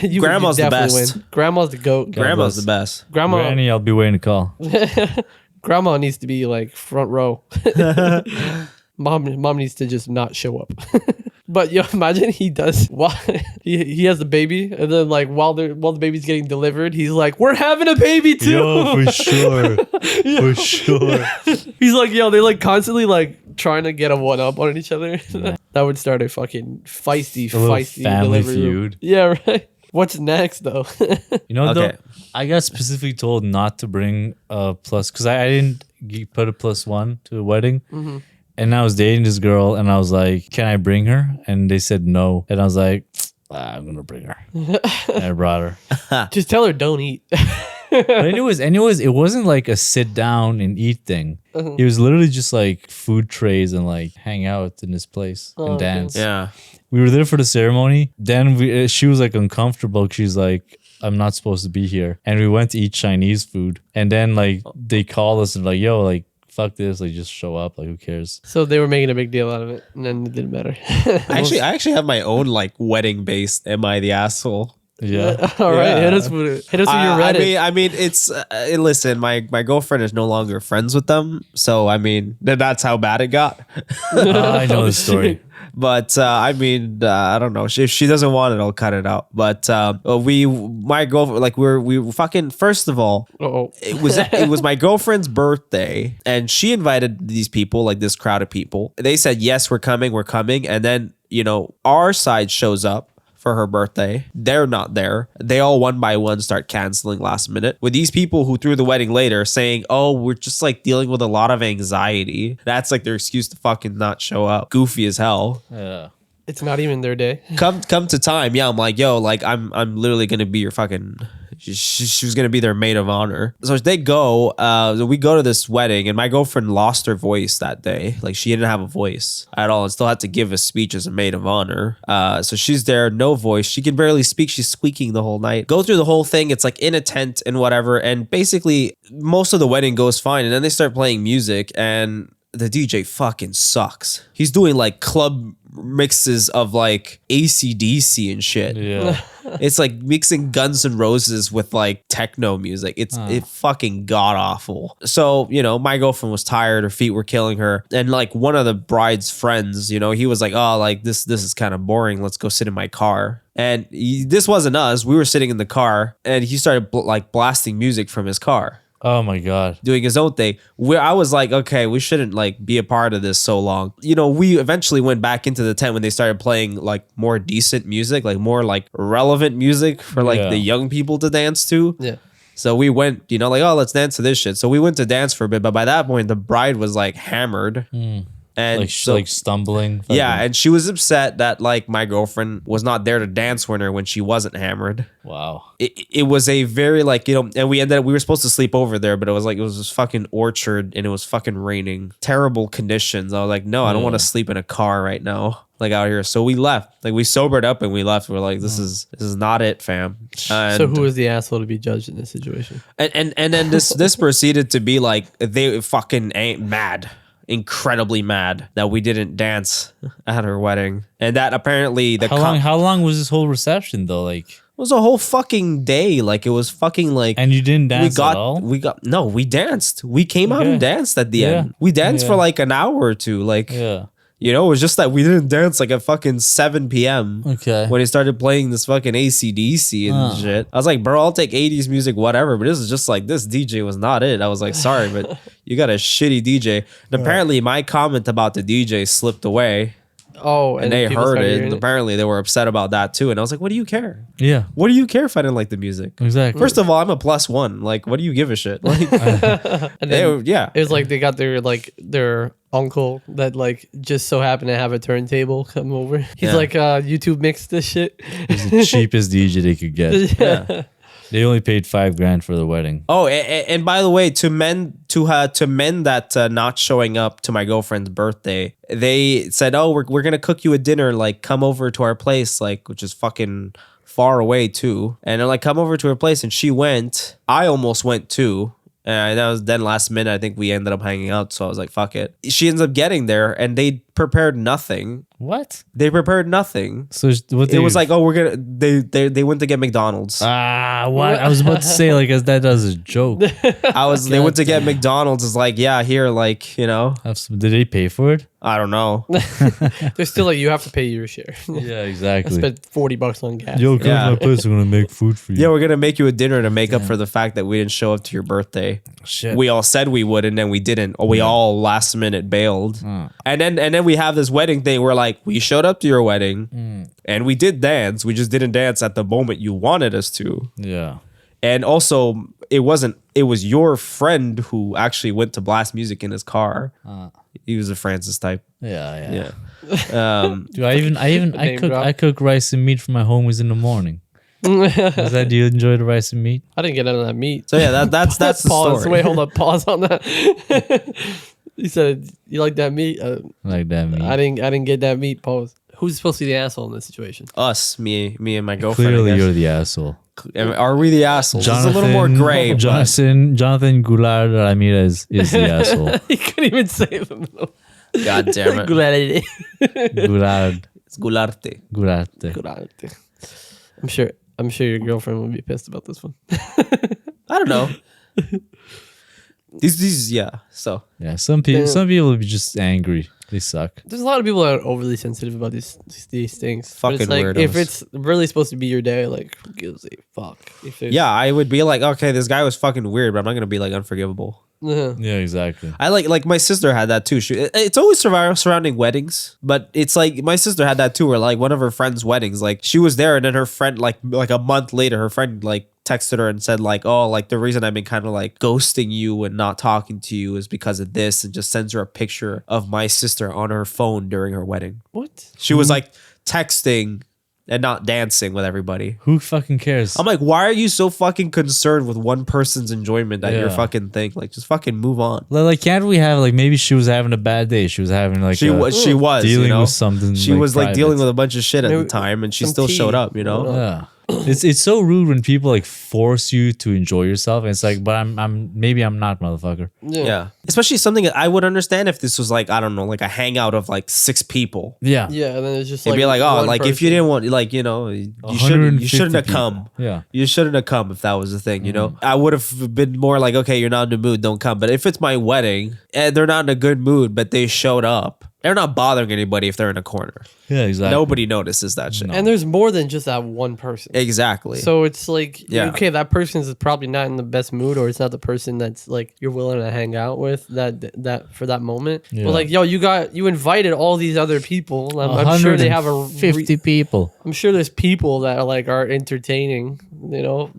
S5: You-
S3: Grandma's
S5: you
S3: the
S5: definitely
S3: best.
S5: win. Grandma's the goat.
S3: Grandma's
S4: bless.
S3: the best.
S5: Grandma.
S4: Granny, I'll be waiting to call.
S5: Grandma needs to be like front row. Mom needs to just not show up. But yo, imagine he does while he has the baby, and then like while the baby's getting delivered, he's like, "We're having a baby too."
S4: Yo, for sure. For sure.
S5: He's like, yo, they're like constantly like trying to get a one up on each other. That would start a fucking feisty
S4: little family
S5: delivery room.
S4: feud.
S5: Yeah, right. What's next though?
S4: You know,
S3: Okay.
S4: though, I got specifically told not to bring a plus because I didn't put a +1 to a wedding. And I was dating this girl, and I was like, "Can I bring her?" And they said no. And I was like, "I'm gonna bring her." And I brought her.
S5: Just tell her don't eat.
S4: But anyways, it wasn't like a sit down and eat thing. It was literally just like food trays and like hang out in this place and
S5: okay.
S4: dance.
S3: Yeah.
S4: We were there for the ceremony. Then she was like uncomfortable. She's like, "I'm not supposed to be here." And we went to eat Chinese food. And then like they called us and like, "Yo, like fuck this, like just show up, like who cares?"
S5: So they were making a big deal out of it, and then it didn't matter.
S3: I actually have my own like wedding based "Am I the asshole?"
S4: Yeah.
S5: All right,
S3: Yeah.
S5: hit us with your Reddit.
S3: I mean, it's listen. My girlfriend is no longer friends with them, so I mean, that's how bad it got.
S4: I know the story.
S3: But I mean, I don't know. If she doesn't want it, I'll cut it out. But my girlfriend, like we fucking. First of all,
S5: Uh-oh.
S3: it was my girlfriend's birthday, and she invited these people, like this crowd of people. They said yes, we're coming, and then our side shows up for her birthday. They're not there. They all one by one start canceling last minute. With these people who threw the wedding later saying, "Oh, we're just like dealing with a lot of anxiety." That's like their excuse to fucking not show up. Goofy as hell.
S4: Yeah.
S5: It's not even their day.
S3: Come to time. Yeah, I'm like, yo, like I'm literally gonna be your fucking. She was gonna be their maid of honor. So they go. We go to this wedding, and my girlfriend lost her voice that day. Like she didn't have a voice at all, and still had to give a speech as a maid of honor. So she's there, no voice. She can barely speak. She's squeaking the whole night. Go through the whole thing. It's like in a tent and whatever. And basically, most of the wedding goes fine, and then they start playing music, and the DJ fucking sucks. He's doing like club mixes of like AC/DC and shit.
S4: Yeah.
S3: It's like mixing Guns N' Roses with like techno music. It fucking god awful. So, my girlfriend was tired. Her feet were killing her. And like one of the bride's friends, he was like, "Oh, like this is kind of boring. Let's go sit in my car." And this wasn't us. We were sitting in the car, and he started blasting music from his car,
S4: Oh my god.
S3: doing his own thing. Where I was like, okay, we shouldn't like be a part of this so long. We eventually went back into the tent when they started playing like more decent music, like more like relevant music for like
S4: Yeah.
S3: the young people to dance to.
S5: Yeah.
S3: So we went, like, oh, let's dance to this shit. So we went to dance for a bit, but by that point the bride was like hammered. And
S4: Like
S3: so,
S4: like stumbling.
S3: yeah, and she was upset that like my girlfriend was not there to dance with her when she wasn't hammered.
S4: Wow.
S3: It was a very like, and we were supposed to sleep over there, but it was this fucking orchard, and it was fucking raining, terrible conditions. I was like, no, I don't want to sleep in a car right now, like out here. So we left, like we sobered up and we left. We're like, this is not it, fam. And,
S5: So who was the asshole to be judged in this situation?
S3: and then this proceeded to be like, they fucking ain't mad. incredibly mad that we didn't dance at her wedding. And that apparently
S4: How long was this whole reception though? Like,
S3: it was a whole fucking day. Like, it was fucking like.
S4: and you didn't dance at all?
S3: No, we danced. We came out
S4: Okay.
S3: and danced at the
S4: Yeah.
S3: end. We danced
S4: Yeah.
S3: for like an hour or two. Like,
S4: Yeah.
S3: you know, it was just that we didn't dance like at fucking 7 p.m.
S4: Okay.
S3: when he started playing this fucking AC/DC and shit. I was like, bro, I'll take 80s music, whatever. But this is just like, this DJ was not it. I was like, sorry, but you got a shitty DJ. And apparently my comment about the DJ slipped away
S5: Oh,
S3: and they
S5: people
S3: heard
S5: started
S3: it.
S5: hearing
S3: And apparently they were upset about that too. And I was like, what do you care?
S4: Yeah.
S3: What do you care if I didn't like the music?
S4: Exactly.
S3: First of all, I'm a +1. Like, what do you give a shit? Like,
S5: And then
S3: yeah.
S5: it was like they got their uncle that like just so happened to have a turntable come over. He's
S3: Yeah.
S5: like, YouTube mixed this shit.
S4: It's the cheapest DJ they could get.
S3: Yeah.
S4: They only paid $5,000 for the wedding.
S3: Oh, and by the way, to men that not showing up to my girlfriend's birthday, they said, "Oh, we're gonna cook you a dinner. Like, come over to our place, like, which is fucking far away too." And they're like, "Come over to her place," and she went. I almost went too. And that was then last minute. I think we ended up hanging out. So I was like, "Fuck it." She ends up getting there, and they prepared nothing.
S4: What?
S3: They prepared nothing.
S4: So what?
S3: It was like, "Oh, we're gonna." They went to get McDonald's.
S4: what? I was about to say like as that as a joke.
S3: They went to get McDonald's. It's like, yeah, here, like, you know,
S4: Did they pay for it?
S3: I don't know.
S5: They're still like, you have to pay your share.
S4: Yeah,
S5: I
S4: exactly.
S5: spent $40 on gas.
S4: Yo, come
S3: Yeah.
S4: to my place. I'm gonna make food for you.
S3: Yeah, we're gonna make you a dinner to make up for the fact that we didn't show up to your birthday.
S4: Shit.
S3: We all said we would, and then we didn't. Or we all last minute bailed. And then we have this wedding thing where like we showed up to your wedding and we did dance. We just didn't dance at the moment you wanted us to.
S4: Yeah.
S3: And also, it was your friend who actually went to blast music in his car. He was a Francis type.
S4: Yeah.
S3: Yeah.
S4: Dude, I cook rice and meat for my homies in the morning. Is that, do you enjoy the rice and meat?
S5: I didn't get none of that meat.
S3: So yeah, that's the
S5: Pause.
S3: story.
S5: Wait, hold up. Pause on that. You said you like that meat.
S4: Like that meat.
S5: I didn't get that meat. Pause. Who's supposed to be the asshole in this situation?
S3: Us, me and my girlfriend. I
S4: Clearly,
S3: guess.
S4: you're the asshole.
S3: Are we the assholes? It's a little more gray. but-
S4: Jonathan Gularte Ramirez is the asshole.
S5: He couldn't even say the middle.
S3: God damn it.
S5: Gularte.
S4: Gularte.
S3: It's Gularte.
S4: Gularte.
S5: I'm sure your girlfriend would be pissed about this one.
S3: I don't know. These yeah. So
S4: Yeah, some people will be just angry. They suck.
S5: There's a lot of people that are overly sensitive about these things. But it's
S3: Fucking
S5: like, if
S3: weirdos.
S5: it's really supposed to be your day, like, who gives a fuck? If it's,
S3: yeah, I would be like, okay, this guy was fucking weird, but I'm not gonna be like unforgivable.
S4: Yeah, exactly.
S3: I like my sister had that too. It's always surrounding weddings, but it's like my sister had that too. Where like one of her friends' weddings, like she was there, and then her friend like a month later, her friend like texted her and said like, oh, like the reason I've been kind of like ghosting you and not talking to you is because of this, and just sends her a picture of my sister on her phone during her wedding.
S5: What?
S3: She was like texting and not dancing with everybody.
S4: Who fucking cares?
S3: I'm like, why are you so fucking concerned with one person's enjoyment at your
S4: Yeah.
S3: fucking thing? Like, just fucking move on.
S4: Like, can't we have like maybe she was having a bad day? She was having like
S3: She was
S4: dealing
S3: you know?
S4: with something.
S3: She was like
S4: private.
S3: dealing with a bunch of shit at the
S5: Maybe
S3: time, and she
S5: some
S3: still
S5: tea.
S3: showed up. You know,
S4: Yeah. It's so rude when people like force you to enjoy yourself. And it's like, but I'm not, motherfucker.
S3: yeah. Especially something that I would understand if this was like, I don't know, like a hangout of like 6 people.
S4: Yeah.
S5: Yeah, and then it's just
S3: It'd
S5: like
S3: be like, oh,
S5: one
S3: like if you
S5: person.
S3: didn't want, like, you know, you shouldn't have
S4: 150
S3: come.
S4: people. Yeah.
S3: You shouldn't have come if that was the thing, you know? I would have been more like, okay, you're not in the mood, don't come. But if it's my wedding and they're not in a good mood, but they showed up, they're not bothering anybody if they're in a corner.
S4: Yeah, exactly.
S3: Nobody notices that shit.
S5: And there's more than just that one person.
S3: Exactly.
S5: So it's like,
S3: Yeah.
S5: okay, that person is probably not in the best mood, or it's not the person that's like you're willing to hang out with that for that moment.
S4: Yeah.
S5: But like, yo, you invited all these other people. I'm sure they have a
S4: 50 people.
S5: I'm sure there's people that are entertaining, you know,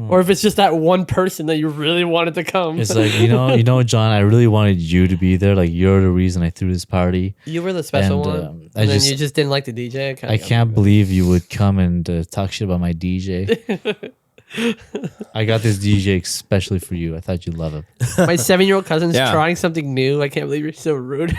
S5: or if it's just that one person that you really wanted to come.
S4: It's like, you know, John, I really wanted you to be there. Like, you're the reason I threw this party.
S5: you were the special
S4: And,
S5: one,
S4: I
S5: and then
S4: just-
S5: you just didn't like the DJ.
S4: I can't believe you would come and talk shit about my DJ. I got this DJ especially for you. I thought you'd love him.
S5: My 7-year-old cousin's
S3: Yeah.
S5: trying something new. I can't believe you're so rude.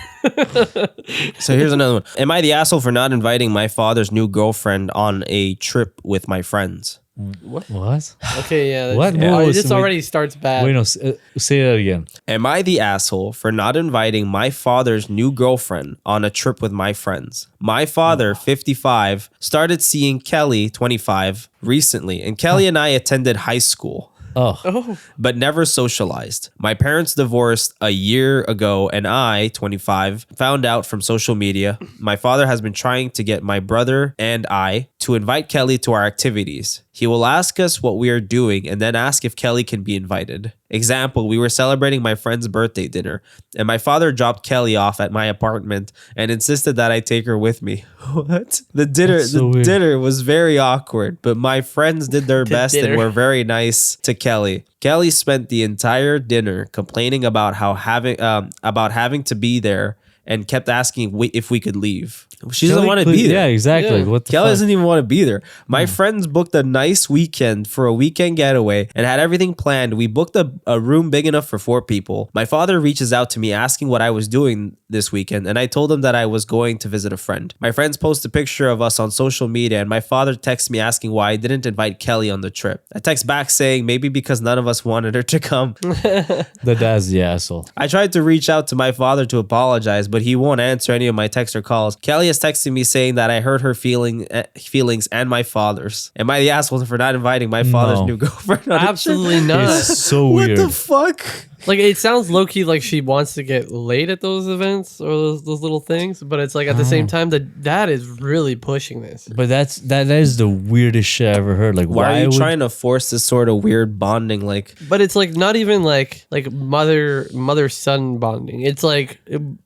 S3: So here's another one. Am I the asshole for not inviting my father's new girlfriend on a trip with my friends?
S4: What?
S5: Okay, yeah.
S4: What?
S5: This already starts bad.
S4: Wait, no. Say that again.
S3: Am I the asshole for not inviting my father's new girlfriend on a trip with my friends? My father, 55, started seeing Kelly, 25, recently, and Kelly and I attended high school,
S4: Oh.
S3: but never socialized. My parents divorced a year ago, and I, 25, found out from social media. My father has been trying to get my brother and I to invite Kelly to our activities. He will ask us what we are doing and then ask if Kelly can be invited. Example, we were celebrating my friend's birthday dinner, and my father dropped Kelly off at my apartment and insisted that I take her with me. What? The dinner was very awkward, but my friends did their best and
S5: dinner.
S3: were very nice to Kelly. Kelly spent the entire dinner complaining about having to be there and kept asking if we could leave. She doesn't want to be there.
S4: Yeah, exactly.
S5: Yeah.
S4: Like, what the
S3: Kelly
S4: fuck?
S3: doesn't even want to be there. My friends booked a nice weekend for a weekend getaway and had everything planned. We booked a room big enough for 4 people. My father reaches out to me asking what I was doing this weekend, and I told him that I was going to visit a friend. My friends post a picture of us on social media, and my father texts me asking why I didn't invite Kelly on the trip. I text back saying maybe because none of us wanted her to come.
S4: The dad's the asshole.
S3: I tried to reach out to my father to apologize, but he won't answer any of my texts or calls. Kelly is texting me saying that I hurt her feelings and my father's. Am I the asshole for not inviting my father's
S4: No.
S3: new girlfriend on a trip?
S5: Absolutely not.
S4: It's so
S3: What
S4: weird.
S3: the fuck?
S5: Like, it sounds low-key like she wants to get laid at those events or those little things, but it's like at the same time that dad is really pushing this.
S4: But that is the weirdest shit I ever heard. Like,
S3: Why are you
S4: would-
S3: trying to force this sort of weird bonding? Like,
S5: But it's like not even like mother son bonding. It's like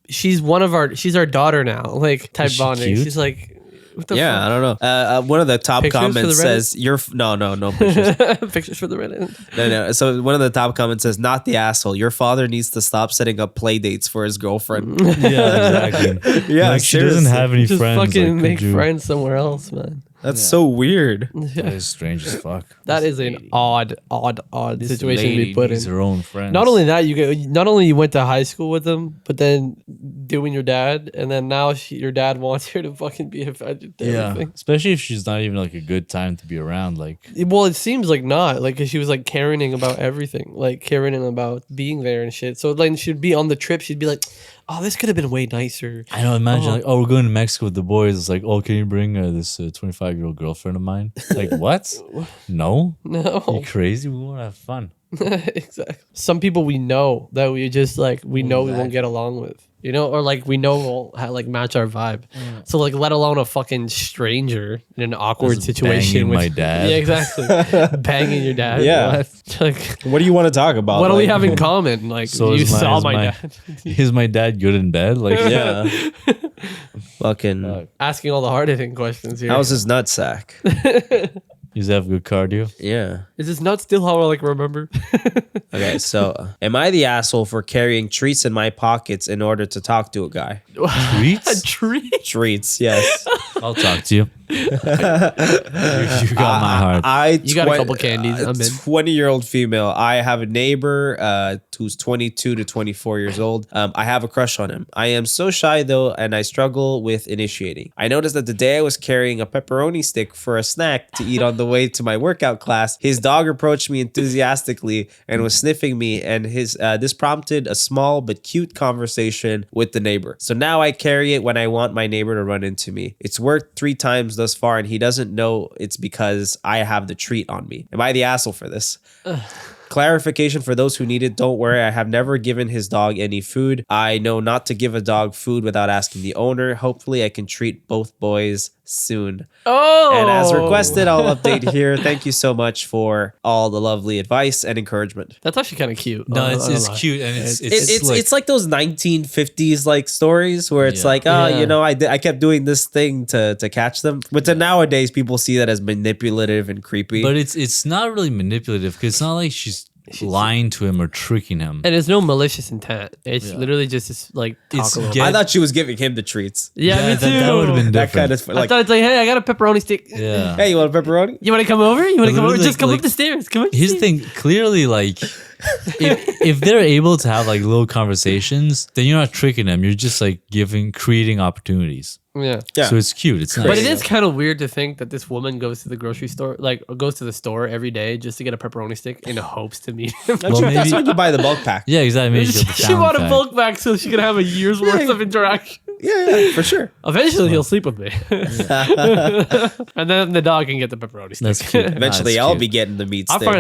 S5: she's our daughter now, like type
S4: Is she
S5: bonding.
S4: cute?
S5: She's like, what the
S3: yeah, I don't know. One of the top
S5: Pictures for
S3: comments
S5: the Reddit?
S3: says, no pictures.
S5: fuck? Pictures for the Reddit.
S3: No. So one of the top comments says, not the asshole. Your father needs to stop setting up play dates for his girlfriend.
S4: Yeah, exactly.
S3: Yeah,
S4: like, she doesn't
S3: seriously.
S4: have any
S5: Just
S4: friends.
S5: fucking
S4: like,
S5: make
S4: could you-
S5: friends somewhere else, man.
S3: That's so weird.
S4: That is strange as fuck.
S5: That is an odd situation to be put in.
S4: Needs her own friends.
S5: Not only that, not only you went to high school with them, but then doing your dad, and then now your dad wants her to fucking be invited to
S4: yeah,
S5: everything.
S4: especially if she's not even like a good time to be around. Like,
S5: Well, it seems like not. Like, 'cause she was like caring about everything, like caring about being there and shit. So like she'd be on the trip, she'd be like, "Oh, this could have been way nicer."
S4: I know. Imagine like, oh, we're going to Mexico with the boys. It's like, oh, can you bring this 25-year-old girlfriend of mine? Like, what? No,
S5: No,
S4: you crazy? We want to have fun.
S5: exactly. Some people we know that we just like we know we won't get along with, you know, or like we know won't like match our vibe. So like, let alone a fucking stranger in an awkward
S4: Just
S5: situation
S4: banging
S5: with
S4: my dad.
S5: Yeah, exactly. Banging your dad.
S3: Yeah.
S5: What? Like,
S3: What do you want to talk about?
S5: what do we
S3: Like,
S5: have in common? Like,
S4: So
S5: you
S4: is
S5: saw
S4: is
S5: my dad
S4: Is my dad good in bed? Like,
S3: Yeah. Fucking.
S5: asking all the hard hitting questions here.
S3: How's his nutsack?
S4: does he have good cardio?
S3: Yeah.
S5: Is this not still how I like remember?
S3: Okay, so am I the asshole for carrying treats in my pockets in order to talk to a guy?
S4: Treats?
S5: Tree?
S3: Treats, yes.
S4: I'll talk to you. You got my heart.
S5: You got a couple candies, I'm in.
S3: 20-year-old female. I have a neighbor who's 22 to 24 years old. I have a crush on him. I am so shy though, and I struggle with initiating. I noticed that the day I was carrying a pepperoni stick for a snack to eat on the way to my workout class, his dog approached me enthusiastically and was sniffing me, and this prompted a small but cute conversation with the neighbor. So now I carry it when I want my neighbor to run into me. It's worked 3 times thus far, and he doesn't know it's because I have the treat on me. Am I the asshole for this? Clarification for those who need it, don't worry, I have never given his dog any food. I know not to give a dog food without asking the owner. Hopefully I can treat both boys soon.
S5: Oh,
S3: And as requested, I'll update here. Thank you so much for all the lovely advice and encouragement.
S5: That's actually kind of cute.
S4: No,
S5: I don't
S4: it's
S5: lie.
S4: cute and it's
S3: It's like those 1950s like stories where it's
S4: Yeah.
S3: like, oh,
S5: Yeah.
S3: you know, I kept doing this thing to catch them. But to nowadays, people see that as manipulative and creepy.
S4: But it's not really manipulative because it's not like she's lying to him or tricking him.
S5: And there's no malicious intent. It's
S4: Yeah.
S5: literally just this, like talk
S4: It's
S5: a little.
S4: get-
S3: I thought she was giving him the treats.
S5: Yeah, me too.
S4: That would have been
S3: That
S4: different.
S3: kind of
S5: I
S3: like,
S5: thought it's like, hey, I got a pepperoni stick.
S4: Yeah.
S3: hey, you want a pepperoni?
S5: You want to come over? You want to come over?
S4: Literally,
S5: Just come
S4: like-
S5: up the stairs. Come up.
S4: Here's the thing. Clearly, like if they're able to have like little conversations, then you're not tricking them. You're just like creating opportunities.
S5: Yeah.
S3: Yeah.
S4: So it's cute. It's nice.
S5: But it is kind of weird to think that this woman goes to the grocery store, like goes to the store every day just to get a pepperoni stick in hopes to meet him.
S3: That's
S4: maybe-
S3: when you buy the bulk pack.
S4: Yeah, exactly. Maybe you get the
S5: She bought a
S4: pack.
S5: bulk bag so she could have a year's worth of interaction.
S3: Yeah, for sure.
S5: Eventually, he'll sleep with me, and then the dog can get the pepperoni stick.
S4: That's cute.
S3: Eventually,
S4: That's
S3: I'll
S4: cute.
S3: be getting the meat
S5: I
S3: stick.
S5: find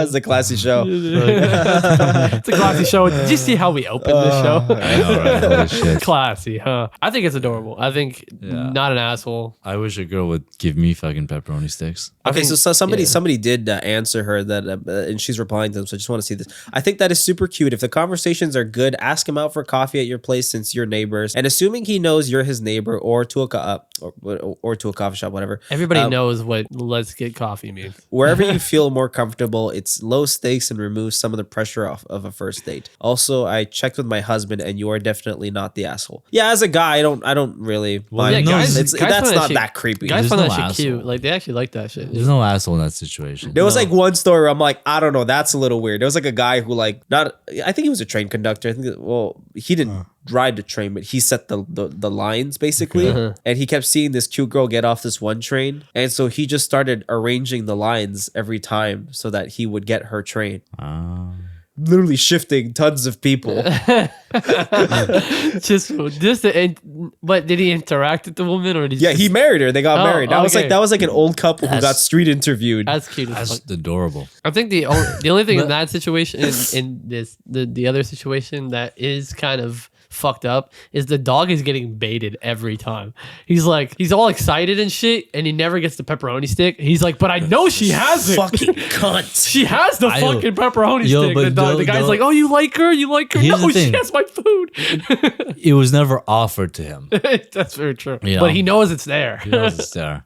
S5: it.
S3: It's a classy show.
S5: It's a classy show. Did you see how we opened this show?
S4: I know, right? Holy shit.
S5: Classy, huh? I think it's adorable. I think not an asshole.
S4: I wish a girl would give me fucking pepperoni sticks.
S3: Okay, so somebody
S5: yeah.
S3: somebody did answer her that, and she's replying to them. So I just want to see this. I think that is super cute. If the conversations are good, ask him out for coffee at your place since you're neighbors, and assuming he knows you're his neighbor, or to a coffee shop, whatever.
S5: Everybody knows what "let's get coffee" means.
S3: Wherever you feel more comfortable, it's low stakes and removes some of the pressure off of a first date. Also, I checked with my husband, and you are definitely not the asshole. Yeah, as a guy, I don't really.
S4: Well,
S3: mind.
S4: yeah,
S5: guys-
S3: It's-
S5: guys
S3: that's
S5: find that
S3: not
S5: shit-
S3: that creepy.
S5: Guys
S4: There's
S5: find
S4: no
S5: that shit
S4: asshole.
S5: cute. Like they actually like that shit.
S4: There's no asshole in that situation.
S3: There was like one story where I'm like, I don't know, that's a little weird. There was like a guy who I think he was a train conductor. I think, he didn't ride the train, but he set the lines basically. And he kept seeing this cute girl get off this one train. And so he just started arranging the lines every time so that he would get her train. Literally shifting tons of people.
S5: But did he interact with the woman or did
S3: Yeah, he married her. They got
S5: Oh,
S3: married. That was
S5: okay.
S3: like an old couple who got street interviewed.
S5: That's cute as
S4: That's
S5: fuck.
S4: adorable.
S5: I think the only thing in that situation in this the other situation that is kind of fucked up is the dog is getting baited every time. He's all excited and shit, and he never gets the pepperoni stick. He's like, but I know she has it.
S3: Fucking cunt.
S5: She has the fucking pepperoni stick.
S4: but
S5: The guy's
S4: no.
S5: like, oh, you like her? You like her?
S4: Here's
S5: No,
S4: the
S5: she
S4: thing.
S5: has my food.
S4: It was never offered to him.
S5: That's very true.
S4: You know.
S5: But he knows it's there.
S4: He knows it's there.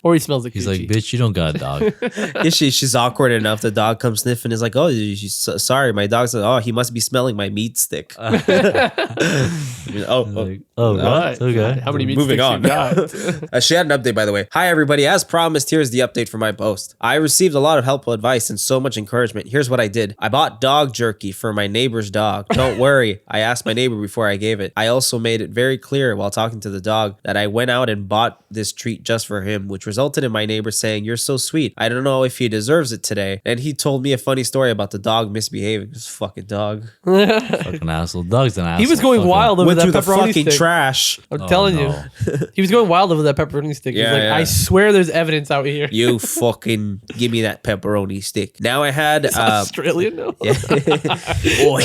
S5: Or he smells like
S4: He's
S5: coochie.
S4: like, bitch, you don't got a dog.
S3: Yeah, she's awkward enough. The dog comes sniffing. Is like, oh, she's sorry. My dog's like, oh, he must be smelling my meat stick.
S4: Like,
S5: Right.
S4: what? Okay.
S5: How many meat
S3: Moving
S5: sticks
S3: on.
S5: you got?
S3: She had an update, by the way. Hi, everybody. As promised, here's the update for my post. I received a lot of helpful advice and so much encouragement. Here's what I did. I bought dog jerky for my neighbor's dog. Don't worry. I asked my neighbor before I gave it. I also made it very clear while talking to the dog that I went out and bought this treat just for him, which resulted in my neighbor saying, "You're so sweet. I don't know if he deserves it today." And he told me a funny story about the dog misbehaving. This fucking dog.
S4: Fucking asshole. Dog's an asshole.
S5: He was going
S4: Fuck him.
S5: wild over
S3: Went
S5: that
S3: through the
S5: pepperoni
S3: fucking
S5: stick.
S3: trash.
S5: I'm telling
S4: no.
S5: you. He was going wild over that pepperoni stick. He's
S3: Yeah,
S5: like,
S3: yeah.
S5: I swear there's evidence out here.
S3: You fucking give me that pepperoni stick. Now I had
S5: Australian now.
S3: boy,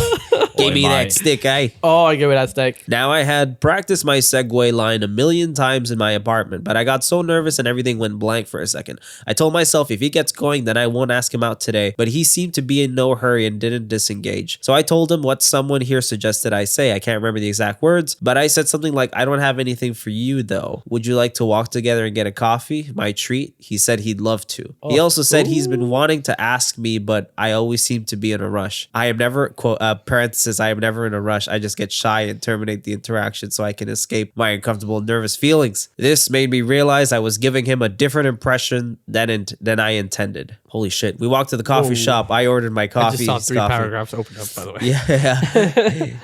S3: give me
S4: my.
S3: that stick, eh?
S5: Oh, I give it that steak.
S3: Now I had practiced my segue line a million times in my apartment, but I got so nervous and everything went blank for a second. I told myself if he gets going, then I won't ask him out today, but he seemed to be in no hurry and didn't disengage. So I told him what someone here suggested I say. I can't remember the exact words, but I said something like, I don't have anything for you though. Would you like to walk together and get a coffee? My treat? He said he'd love to. He also said he's been wanting to ask me, but I always seem to be in a rush. I am never, quote, parenthesis, I am never in a rush. I just get shy and terminate the interaction so I can escape my uncomfortable and nervous feelings. This made me realize I was giving him a different impression than I intended. Holy shit. We walked to the coffee shop. I ordered my coffee.
S5: I just saw
S3: his
S5: 3
S3: coffee.
S5: paragraphs open up, by the way.
S3: Yeah.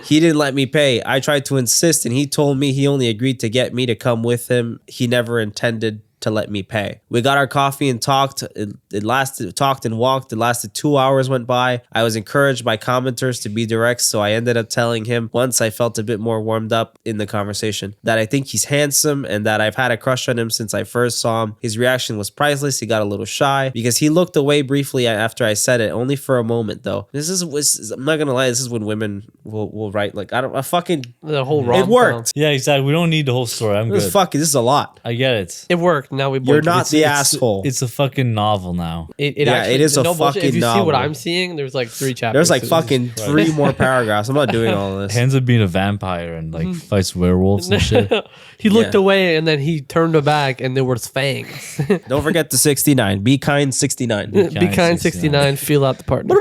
S3: He didn't let me pay. I tried to insist and he told me he only agreed to get me to come with him. He never intended to let me pay. We got our coffee and talked. It lasted, talked and walked. It lasted 2 hours went by. I was encouraged by commenters to be direct, so I ended up telling him once I felt a bit more warmed up in the conversation that I think he's handsome and that I've had a crush on him since I first saw him. His reaction was priceless. He got a little shy because he looked away briefly after I said it, only for a moment though. I'm not gonna lie, this is when women will write like, I fucking,
S5: The whole
S3: it
S5: rom-com.
S3: worked.
S4: Yeah, exactly. We don't need the whole story. I'm
S3: This
S4: good.
S3: is fucking, this is a lot.
S4: I get it.
S5: It worked. Now we both.
S3: You're not the asshole.
S4: It's a fucking novel now.
S3: Yeah, it is a
S5: bullshit. If
S3: fucking
S5: you see
S3: novel.
S5: what I'm seeing, there's like 3 chapters.
S3: There's like
S5: to this.
S3: fucking 3 more paragraphs. I'm not doing all of this.
S4: Ends up being a vampire and like fights werewolves and shit.
S5: He looked
S3: Yeah.
S5: away and then he turned back and there was fangs.
S3: Don't forget the 69. Be kind 69.
S5: Be kind 69. Feel out the partner.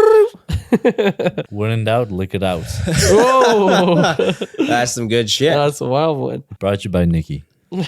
S4: When in doubt, lick it out.
S5: Whoa,
S3: That's some good shit.
S5: that's a wild one.
S4: Brought to you by Nikki.
S3: You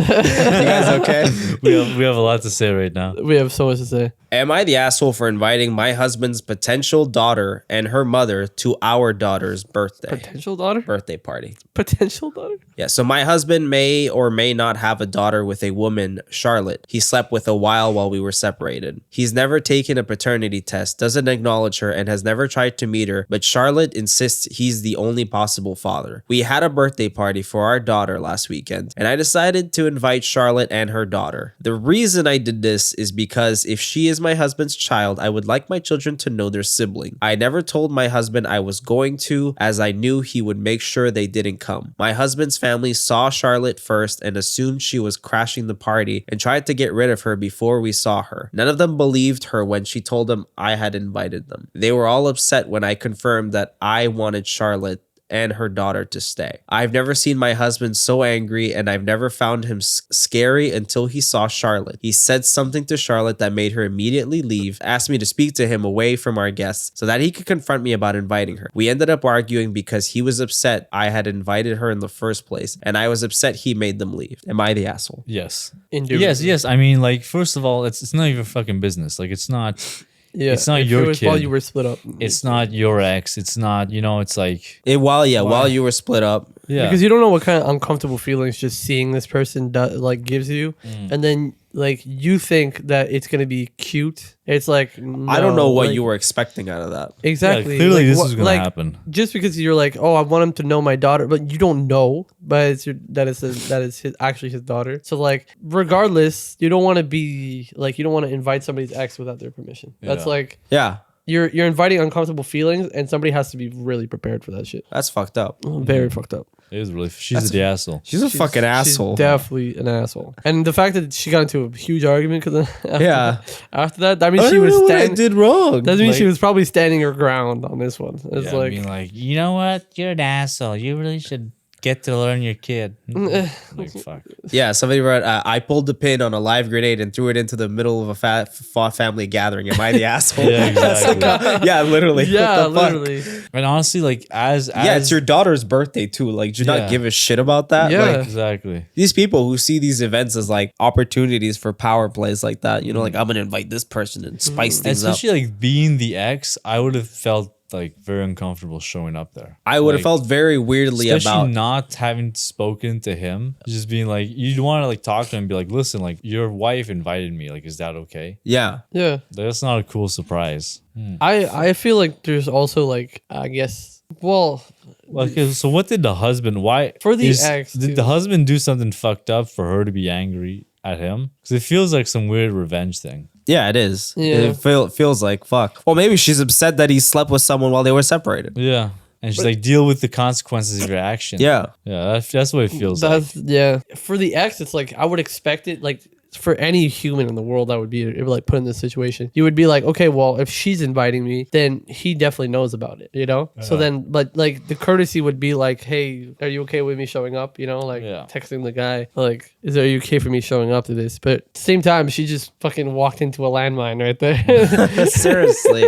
S3: guys okay?
S4: We have a lot to say right now.
S5: We have so much to say.
S3: Am I the asshole for inviting my husband's potential daughter and her mother to our daughter's
S5: Potential daughter?
S3: birthday party?
S5: Potential daughter?
S3: Yeah, so my husband may or may not have a daughter with a woman, Charlotte, he slept with a while we were separated. He's never taken a paternity test, doesn't acknowledge her, and has never tried to meet her, but Charlotte insists he's the only possible father. We had a birthday party for our daughter last weekend, and I decided to invite Charlotte and her daughter. The reason I did this is because if she is my husband's child, I would like my children to know their sibling. I never told my husband I was going to, as I knew he would make sure they didn't come. My husband's family saw Charlotte first and assumed she was crashing the party and tried to get rid of her before we saw her. None of them believed her when she told them I had invited them. They were all upset when I confirmed that I wanted Charlotte and her daughter to stay. I've never seen my husband so angry, and I've never found him scary until he saw Charlotte. He said something to Charlotte that made her immediately leave, asked me to speak to him away from our guests so that he could confront me about inviting her. We ended up arguing because he was upset I had invited her in the first place, and I was upset he made them leave. Am I the asshole?
S4: Yes.
S5: Indubitably.
S4: Yes. I mean, like, first of all, it's not even fucking business. Like, it's not.
S5: Yeah,
S4: It's not
S5: if
S4: your
S5: it was while
S4: kid.
S5: you were split up.
S4: It's not your ex. It's not. It's like.
S3: While you were split up.
S4: Yeah.
S5: Because you don't know what kind of uncomfortable feelings just seeing this person gives you, and then like you think that it's gonna be cute. It's like
S3: I don't know what
S5: like,
S3: you were expecting out of that.
S5: exactly.
S4: Yeah, clearly,
S5: Like,
S4: this
S5: what-
S4: is gonna
S5: like,
S4: happen.
S5: Just because you're like, oh, I want him to know my daughter, but you don't know, but that is actually his daughter. So like, regardless, you don't want to be like, you don't want to invite somebody's ex without their permission. That's
S4: Yeah.
S5: like
S3: Yeah,
S5: you're inviting uncomfortable feelings, and somebody has to be really prepared for that shit.
S3: that's fucked up.
S5: Very fucked up.
S4: It is really. She's the asshole.
S3: She's a fucking asshole.
S5: She's definitely an asshole. And the fact that she got into a huge argument because after that, I mean, she was standing.
S3: did wrong.
S5: Doesn't mean she
S4: Like-
S5: was probably standing her ground on this one. It's
S4: Yeah,
S5: like,
S4: I mean, like, you know what? You're an asshole. You really should get to learn your kid. Like, fuck.
S3: Yeah, somebody wrote, I pulled the pin on a live grenade and threw it into the middle of a family gathering. Am I the asshole?
S4: Yeah, exactly.
S3: Yeah, literally.
S5: yeah,
S3: What the fuck?
S5: literally.
S4: And honestly, like, as
S3: Yeah, it's your daughter's birthday too. Like, do you
S4: Yeah.
S3: not give a shit about that?
S5: Yeah.
S3: Like,
S4: exactly.
S3: these people who see these events as like opportunities for power plays like that, like I'm gonna invite this person and spice
S4: And
S3: things up.
S4: especially like being the ex, I would have felt like very uncomfortable showing up there.
S3: I would have
S4: Like,
S3: felt very weirdly
S4: especially
S3: about.
S4: not having spoken to him, just being like, you'd want to like talk to him and be like, listen, like your wife invited me, like, is that okay?
S3: Yeah,
S5: Yeah.
S4: That's not a cool surprise.
S5: I feel like there's also like, I guess, well,
S4: Okay, so what did the husband? Why
S5: For the ex,
S4: Did
S5: too.
S4: the husband do something fucked up for her to be angry at him? Because it feels like some weird revenge thing.
S3: yeah, it is.
S5: Yeah.
S3: It feels like fuck. Well, maybe she's upset that he slept with someone while they were separated.
S4: Yeah, and she's like, deal with the consequences of your action.
S3: Yeah.
S4: That's what it feels like.
S5: that's, yeah. For the ex, it's like, I would expect it, like, for any human in the world that would be like put in this situation, you would be like, okay, well, if she's inviting me, then he definitely knows about it, So then, but like the courtesy would be like, hey, are you okay with me showing up? Like texting the guy, like, are you okay for me showing up to this? But at the same time, she just fucking walked into a landmine right there.
S3: Seriously,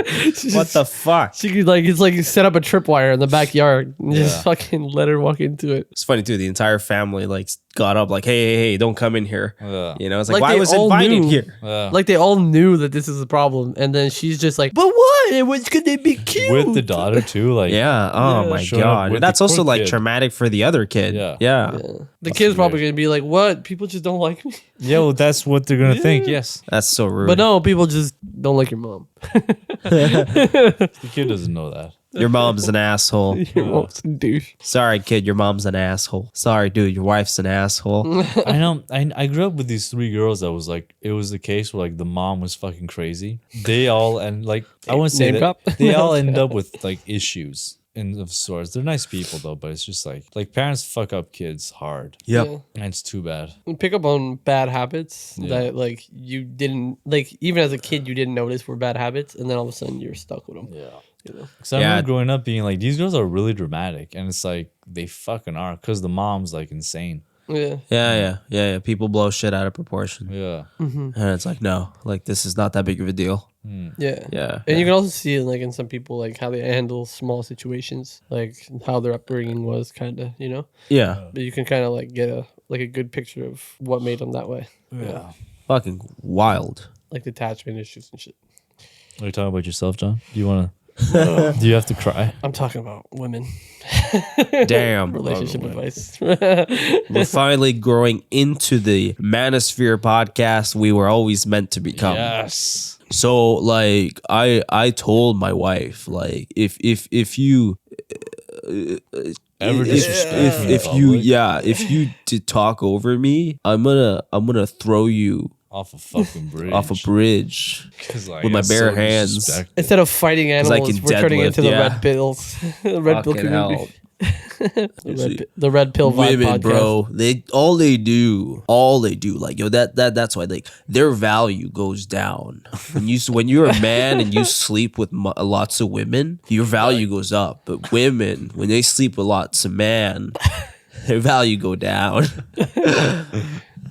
S3: what the fuck?
S5: She could it's like you set up a tripwire in the backyard and
S4: Yeah.
S5: just fucking let her walk into it.
S3: It's funny too. The entire family like got up like, hey, don't come in here.
S4: Yeah.
S3: It's like
S5: Like,
S3: why
S5: they
S3: was
S5: all
S3: invited
S5: knew.
S3: here?
S4: Yeah.
S5: Like they all knew that this is a problem, and then she's just like, "But what? It was gonna be cute."
S4: With the daughter too, like
S3: Yeah. Oh
S5: Yeah.
S3: my
S4: Showing up
S3: god.
S4: with
S3: That's
S4: the
S3: also
S4: poor
S3: like
S4: kid.
S3: traumatic for the other kid.
S4: Yeah.
S3: Yeah.
S5: The kid's probably gonna be like, "What? People just don't like me."
S4: yeah, well, that's what they're gonna think. Yes,
S3: That's so rude.
S5: But no, people just don't like your mom.
S4: the kid doesn't know that.
S3: Your mom's an asshole.
S5: Your mom's a douche.
S3: Sorry, kid. Your mom's an asshole. Sorry, dude. Your wife's an asshole.
S4: I know. I grew up with these three girls that was like, it was the case where like the mom was fucking crazy. They all and like I wouldn't say
S5: Name
S4: that
S5: drop?
S4: they all end up with like issues in of sorts. They're nice people though, but it's just like parents fuck up kids hard,
S3: Yep.
S5: Yeah.
S4: and it's too bad.
S5: You pick up on bad habits
S4: Yeah.
S5: that like you didn't like even as a kid you didn't notice were bad habits, and then all of a sudden you're stuck with them.
S4: Yeah.
S5: You know?
S4: Because I
S3: Yeah.
S4: remember growing up being like, these girls are really dramatic, and it's like they fucking are because the mom's like insane.
S5: Yeah.
S3: Yeah. People blow shit out of proportion.
S4: Yeah.
S3: And it's like, no, like this is not that big of a deal.
S5: Yeah.
S3: Yeah.
S5: And you can also see it like in some people like how they handle small situations, like how their upbringing was kind of,
S3: Yeah.
S5: But you can kind of like get a good picture of what made them that way.
S4: Yeah.
S3: Fucking wild.
S5: like attachment issues and shit.
S4: Are you talking about yourself, John? Do you want to? Do you have to cry?
S5: I'm talking about women.
S3: Damn.
S5: Relationship advice.
S3: We're finally growing into the Manosphere podcast we were always meant to become.
S5: Yes.
S3: So like I told my wife, like if you
S4: Ever disrespect me in public?
S3: if you did talk over me, I'm gonna throw you
S4: Off a fucking bridge.
S3: off a bridge
S4: 'Cause, like,
S3: with my
S4: that's
S3: bare
S4: so
S3: hands.
S4: disrespectful.
S5: Instead of fighting
S3: 'Cause I
S5: animals,
S3: can
S5: we're turning
S3: deadlift,
S5: into the
S3: yeah.
S5: red pills. The red pill
S3: Fucking
S5: community.
S3: hell.
S5: The red pill vibe
S3: Women,
S5: podcast.
S3: bro, they do, like yo, that's why like their value goes down when you're a man and you sleep with lots of women, your value goes up. But women, when they sleep with lots of men, their value go down.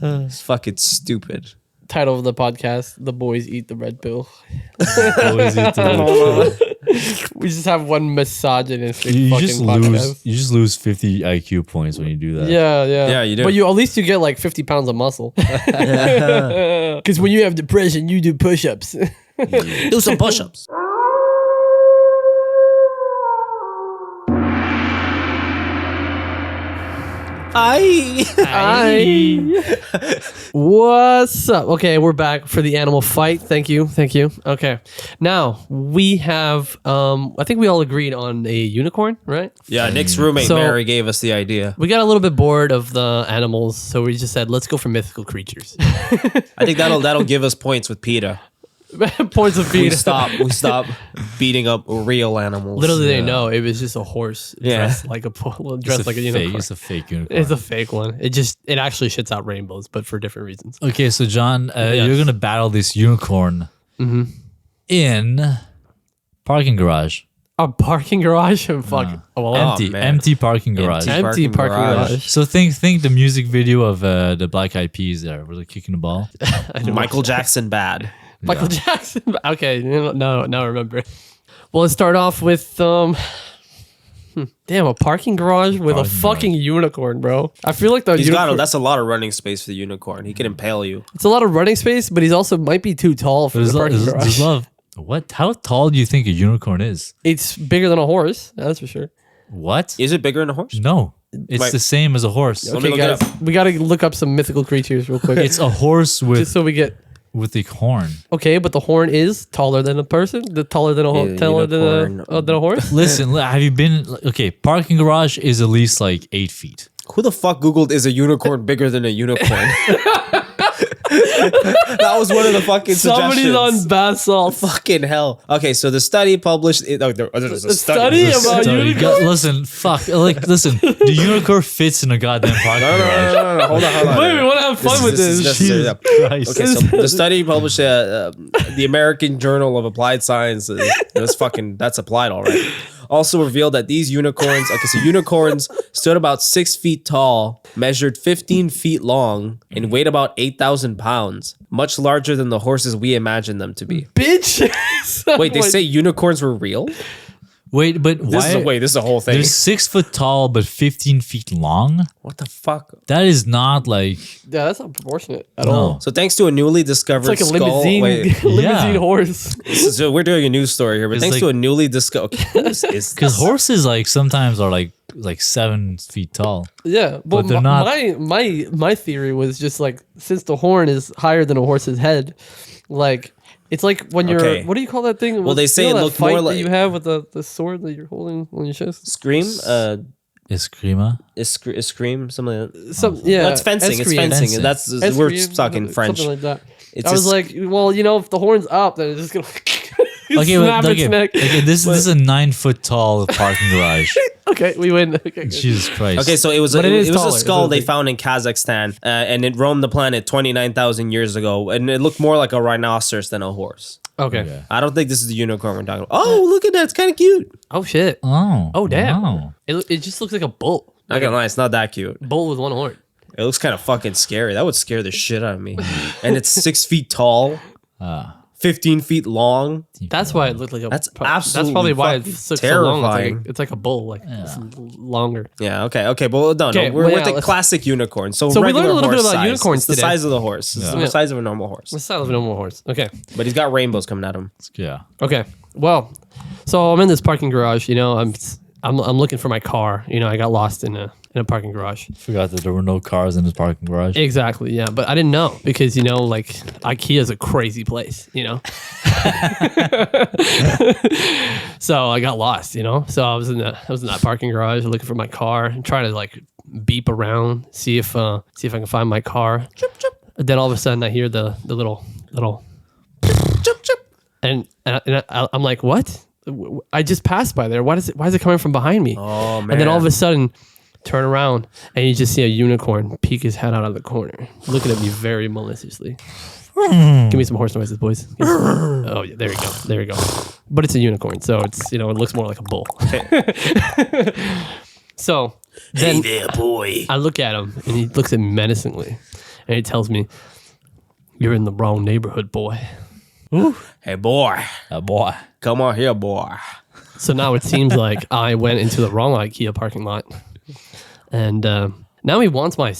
S3: It's fucking stupid.
S5: Title of the podcast: The Boys Eat the Red Pill.
S4: Always eat the red pill.
S5: We just have one misogynistic
S4: You
S5: fucking
S4: just
S5: podcast.
S4: lose 50 IQ points when you do that.
S5: Yeah,
S3: Yeah, you do.
S5: But at least you get like 50 pounds of muscle. Because when you have depression, you do push-ups.
S3: Do some push-ups.
S5: What's up? Okay, we're back for the animal fight. Thank you. Okay, now we have. I think we all agreed on a unicorn, right?
S3: Yeah, Nick's roommate
S5: So-
S3: Mary gave us the idea.
S5: We got a little bit bored of the animals, so we just said let's go for mythical creatures.
S3: I think that'll give us points with PETA.
S5: Points of
S3: We
S5: feet.
S3: stop beating up real animals.
S5: Literally, they know it was just a horse
S3: Yeah.
S5: dressed like a dressed like a unicorn.
S4: It's a fake unicorn.
S5: It's a fake one. It actually shits out rainbows, but for different reasons.
S4: Okay, so John, you're gonna battle this unicorn in parking garage.
S5: A parking garage and
S4: Empty,
S3: man.
S4: empty parking garage.
S5: empty parking garage.
S4: So think the music video of the Black Eyed Peas there, where they're kicking the ball.
S3: Michael Jackson bad.
S5: Michael Jackson. Okay, now I remember. Well, let's start off with damn, a parking garage with a
S4: Parking
S5: fucking unicorn, bro. I feel like
S3: That's a lot of running space for the unicorn. He can impale you.
S5: it's a lot of running space, but he's also might be too tall for the parking garage.
S4: There's love. What? How tall do you think a unicorn is?
S5: It's bigger than a horse, that's for sure.
S4: What?
S3: Is it bigger than a horse?
S4: No, it's
S3: Wait.
S4: the same as a horse.
S3: Let me
S5: Okay,
S3: look it
S5: guys, we gotta look up some mythical creatures real quick.
S4: It's a horse
S5: just
S4: with
S5: so we get
S4: a horn.
S5: okay, but the horn is taller than a person. Taller than a
S3: Yeah,
S5: taller
S3: unicorn.
S5: than a horse.
S4: Listen, have you been? Okay, parking garage is at least like 8 feet.
S3: Who the fuck Googled is a unicorn bigger than a unicorn? That was one of the fucking
S5: Somebody's
S3: suggestions.
S5: on bath salts.
S3: Fucking hell. Okay, so the study published. There's a
S5: study about
S4: So you
S5: unicorn?
S4: listen, fuck. Like, listen, the unicorn fits in a goddamn parking garage.
S3: No. Hold on.
S5: Wait, we want to have fun with
S3: is
S5: this.
S3: necessary.
S4: Jesus
S3: Yeah.
S4: Christ.
S3: Okay, so the study published the American Journal of Applied Sciences. That's applied, all right. Also revealed that these unicorns, unicorns stood about 6 feet tall, measured 15 feet long, and weighed about 8,000 pounds, much larger than the horses we imagined them to be.
S5: Bitch.
S3: Wait, they say unicorns were real?
S4: Wait, but why?
S3: This is a whole thing.
S4: They're 6 foot tall but 15 feet long.
S3: What the fuck?
S4: That is not like
S5: Yeah, that's not proportionate at all.
S4: no.
S3: So thanks to a newly discovered
S5: It's like a
S3: skull.
S5: limousine,
S3: Wait,
S5: limousine
S4: Yeah.
S5: horse.
S3: so we're doing a news story here, but
S4: It's
S3: thanks
S4: like-
S3: to a newly discovered. Because
S4: Because horses like sometimes are like 7 feet tall.
S5: Yeah, but
S4: they're not-
S5: my theory was just like since the horn is higher than a horse's head, like it's like when you're
S3: Okay.
S5: what do you call that thing?
S3: Well, they say it
S5: that
S3: looked
S5: fight
S3: more
S5: that
S3: like-
S5: you have with the sword that you're holding on your chest.
S3: Scream,
S4: Eskrima.
S3: scream, something like that.
S5: Yeah,
S3: That's fencing. It's
S5: escrime.
S3: fencing.
S4: Fencing.
S3: That's
S5: Escrime,
S3: we're talking French.
S5: something like that.
S3: It's
S5: I was
S3: just-
S5: like, well, if the horn's up, then it's just gonna
S4: Okay,
S5: snap
S4: but,
S5: its
S4: okay,
S5: neck.
S4: okay, this is a 9 foot tall parking garage.
S5: Okay, we win. Okay, good.
S4: Jesus Christ.
S3: Okay, so it was
S5: But
S3: a,
S5: it is
S3: it was
S5: taller,
S3: a skull
S5: is the
S3: they
S5: thing.
S3: found in Kazakhstan, and it roamed the planet 29,000 years ago, and it looked more like a rhinoceros than a horse.
S5: Okay.
S3: I don't think this is the unicorn we're talking about. Oh, look at that! It's kind of cute.
S5: Oh shit.
S4: Oh
S5: Damn.
S4: wow.
S5: It just looks like a bull.
S3: Not gonna lie, it's not that cute.
S5: Bull with one horn.
S3: It looks kind of fucking scary. That would scare the shit out of me. And it's 6 feet tall. 15 feet long.
S5: That's why it looked like a.
S3: That's
S5: That's
S3: absolutely
S5: probably why
S3: fucking
S5: it's so long.
S3: terrifying.
S5: It's like a bull, like it's longer.
S3: Yeah. Okay. But no.
S5: Okay,
S3: We're
S5: well,
S3: with
S5: yeah,
S3: the
S5: let's-
S3: classic unicorn. So
S5: we learned
S3: regular
S5: a little bit
S3: horse
S5: about
S3: size.
S5: unicorns
S3: It's the
S5: today.
S3: size of the horse. It's the size of a normal horse.
S5: What's the size of a normal horse? Okay.
S3: But he's got rainbows coming at him.
S4: Yeah.
S5: Okay. Well, so I'm in this parking garage. You know, I'm looking for my car. You know, I got lost in a parking garage.
S4: Forgot that there were no cars in this parking garage.
S5: Exactly. Yeah, but I didn't know because you know, like IKEA is a crazy place. You know. So I got lost. You know. So I was in that parking garage looking for my car and trying to like beep around, see if I can find my car. And then all of a sudden I hear the little and I'm like, what? I just passed by there. Why is it coming from behind me?
S3: Oh man.
S5: And then all of a sudden, turn around and you just see a unicorn peek his head out of the corner, looking at me very maliciously. Give me some horse noises, boys. Oh yeah, there you go. But it's a unicorn, so it's it looks more like a bull. So then
S3: Hey there, boy.
S5: I look at him and he looks at me menacingly, and he tells me, "You're in the wrong neighborhood, boy."
S3: Hey boy.
S4: Boy.
S3: Come on here, boy.
S5: So now it seems like I went into the wrong IKEA parking lot, and now he wants my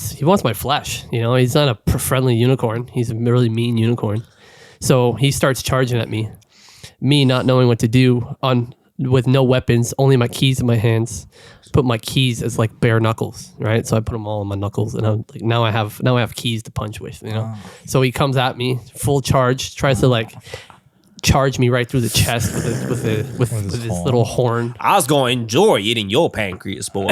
S5: flesh. You know, he's not a friendly unicorn. He's a really mean unicorn. So he starts charging at me. Me not knowing what to do with no weapons, only my keys in my hands. Put my keys as like bare knuckles, right? So I put them all on my knuckles, and I'm like, now I have keys to punch with, you know. So he comes at me full charge, tries to like charge me right through the chest with his little horn,
S3: I was going to enjoy eating your pancreas, boy.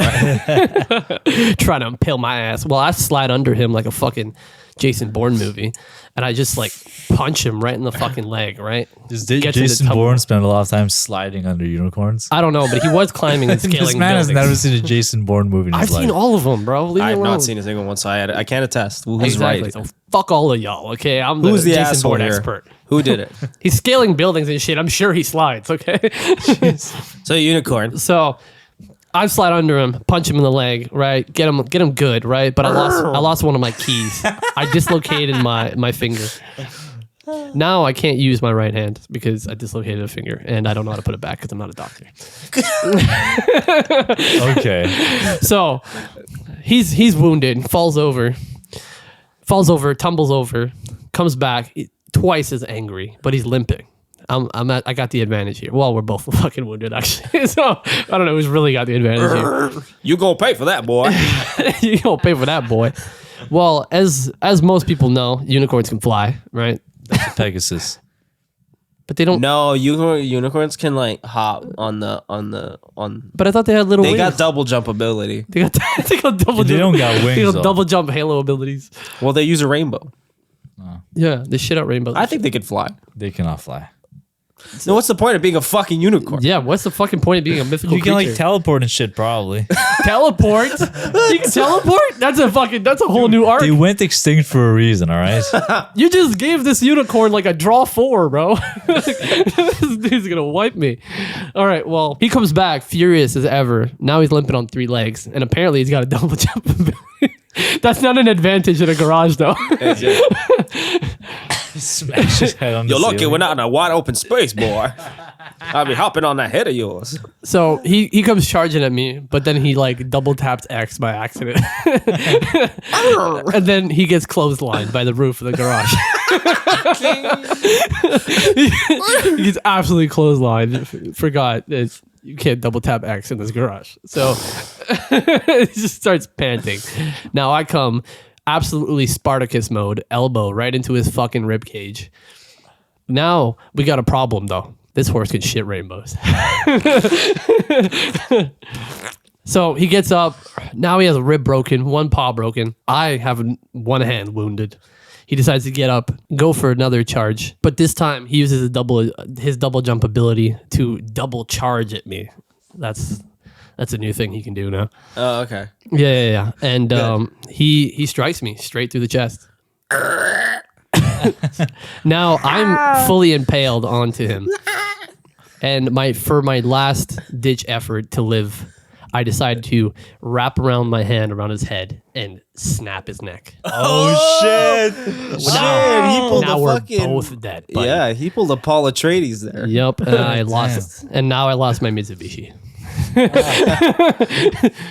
S5: trying to impale my ass. Well, I slide under him like a fucking Jason Bourne movie, and I just like punch him right in the fucking leg, right?
S4: Does
S5: Gets into
S4: Jason
S5: tumble.
S4: Bourne spend a lot of time sliding under unicorns?
S5: I don't know, but he was climbing and scaling.
S4: This man has
S5: buildings.
S4: never seen a Jason Bourne movie in his
S5: I've
S4: life.
S5: seen all of them, bro. Leave me
S3: I have
S5: alone.
S3: not seen a single one, so I can't attest. Who's
S5: Exactly.
S3: right?
S5: So fuck all of y'all. Okay, I'm
S3: Who's the
S5: Jason
S3: asshole
S5: Bourne
S3: here?
S5: expert.
S3: Who did it?
S5: He's scaling buildings and shit. I'm sure he slides. Okay.
S3: So unicorn.
S5: So I slide under him, punch him in the leg, right? Get him good, right? But I lost one of my keys. I dislocated my finger. Now I can't use my right hand because I dislocated a finger, and I don't know how to put it back because I'm not a doctor.
S4: Okay.
S5: So he's wounded, falls over, tumbles over, comes back twice as angry, but he's limping. I got the advantage here. Well, we're both fucking wounded actually. So I don't know who's really got the advantage here.
S3: You gonna pay for that, boy.
S5: You don't pay for that, boy. Well, as most people know, unicorns can fly, right?
S4: Pegasus.
S5: But they don't.
S3: No, unicorns can like hop on.
S5: But I thought they had little.
S3: They
S5: wings.
S3: got double jump ability.
S5: They got double.
S4: They don't got wings,
S5: They got
S4: though.
S5: double jump halo abilities.
S3: Well, they use a rainbow.
S5: Yeah, they shit out rainbows.
S3: I think they could fly.
S4: They cannot fly.
S3: So what's the point of being a fucking unicorn?
S5: Yeah, what's the fucking point of being a mythical
S4: You can like
S5: creature?
S4: teleport and shit, probably.
S5: Teleport? You can teleport? That's a whole new arc.
S4: They went extinct for a reason, all right?
S5: You just gave this unicorn like a draw 4, bro. This dude's gonna wipe me. All right, well, he comes back furious as ever. Now he's limping on 3 legs, and apparently he's got a double jump ability. That's not an advantage in a garage, though.
S4: Smash his head on the
S3: You're lucky
S4: ceiling.
S3: we're not in a wide open space, boy. I'll be hopping on that head of yours.
S5: So he comes charging at me, but then he like double taps X by accident. And then he gets clotheslined by the roof of the garage. He gets absolutely clotheslined. Forgot that you can't double tap X in this garage. So he just starts panting. Now I come absolutely Spartacus mode, elbow right into his fucking rib cage. Now we got a problem though. This horse can shit rainbows. So he gets up. Now he has a rib broken, one paw broken. I have one hand wounded. He decides to get up, go for another charge, but this time he uses his double jump ability to double charge at me. That's a new thing he can do now.
S3: Oh, okay.
S5: Yeah. And he strikes me straight through the chest. Now I'm fully impaled onto him. And for my last ditch effort to live, I decided to wrap around my hand around his head and snap his neck.
S3: Oh shit!
S5: Now-
S3: He pulled
S5: now
S3: the
S5: we're
S3: fucking
S5: both dead. Buddy.
S3: yeah. He pulled a Paul Atreides there.
S5: Yep, and I lost, and now I lost my Mitsubishi.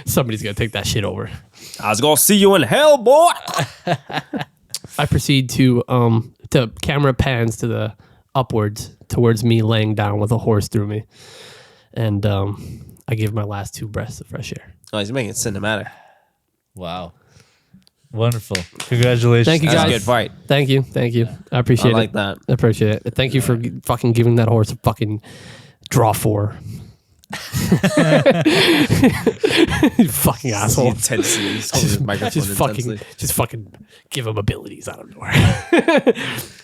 S5: Somebody's gonna take that shit over.
S3: I was gonna see you in hell, boy.
S5: I proceed to camera pans to the upwards towards me laying down with a horse through me, and I give my last 2 breaths of fresh air.
S3: Oh, he's making it cinematic.
S4: Wow. Wonderful. Congratulations.
S5: Thank you,
S3: That's a
S5: guys.
S3: good fight.
S5: Thank you. I appreciate
S3: I like
S5: it.
S3: that.
S5: I appreciate it. Thank you for fucking giving that horse a fucking draw 4. You fucking asshole.
S3: Intensely. He's holding his microphone intensely.
S5: Just fucking give him abilities. I don't know.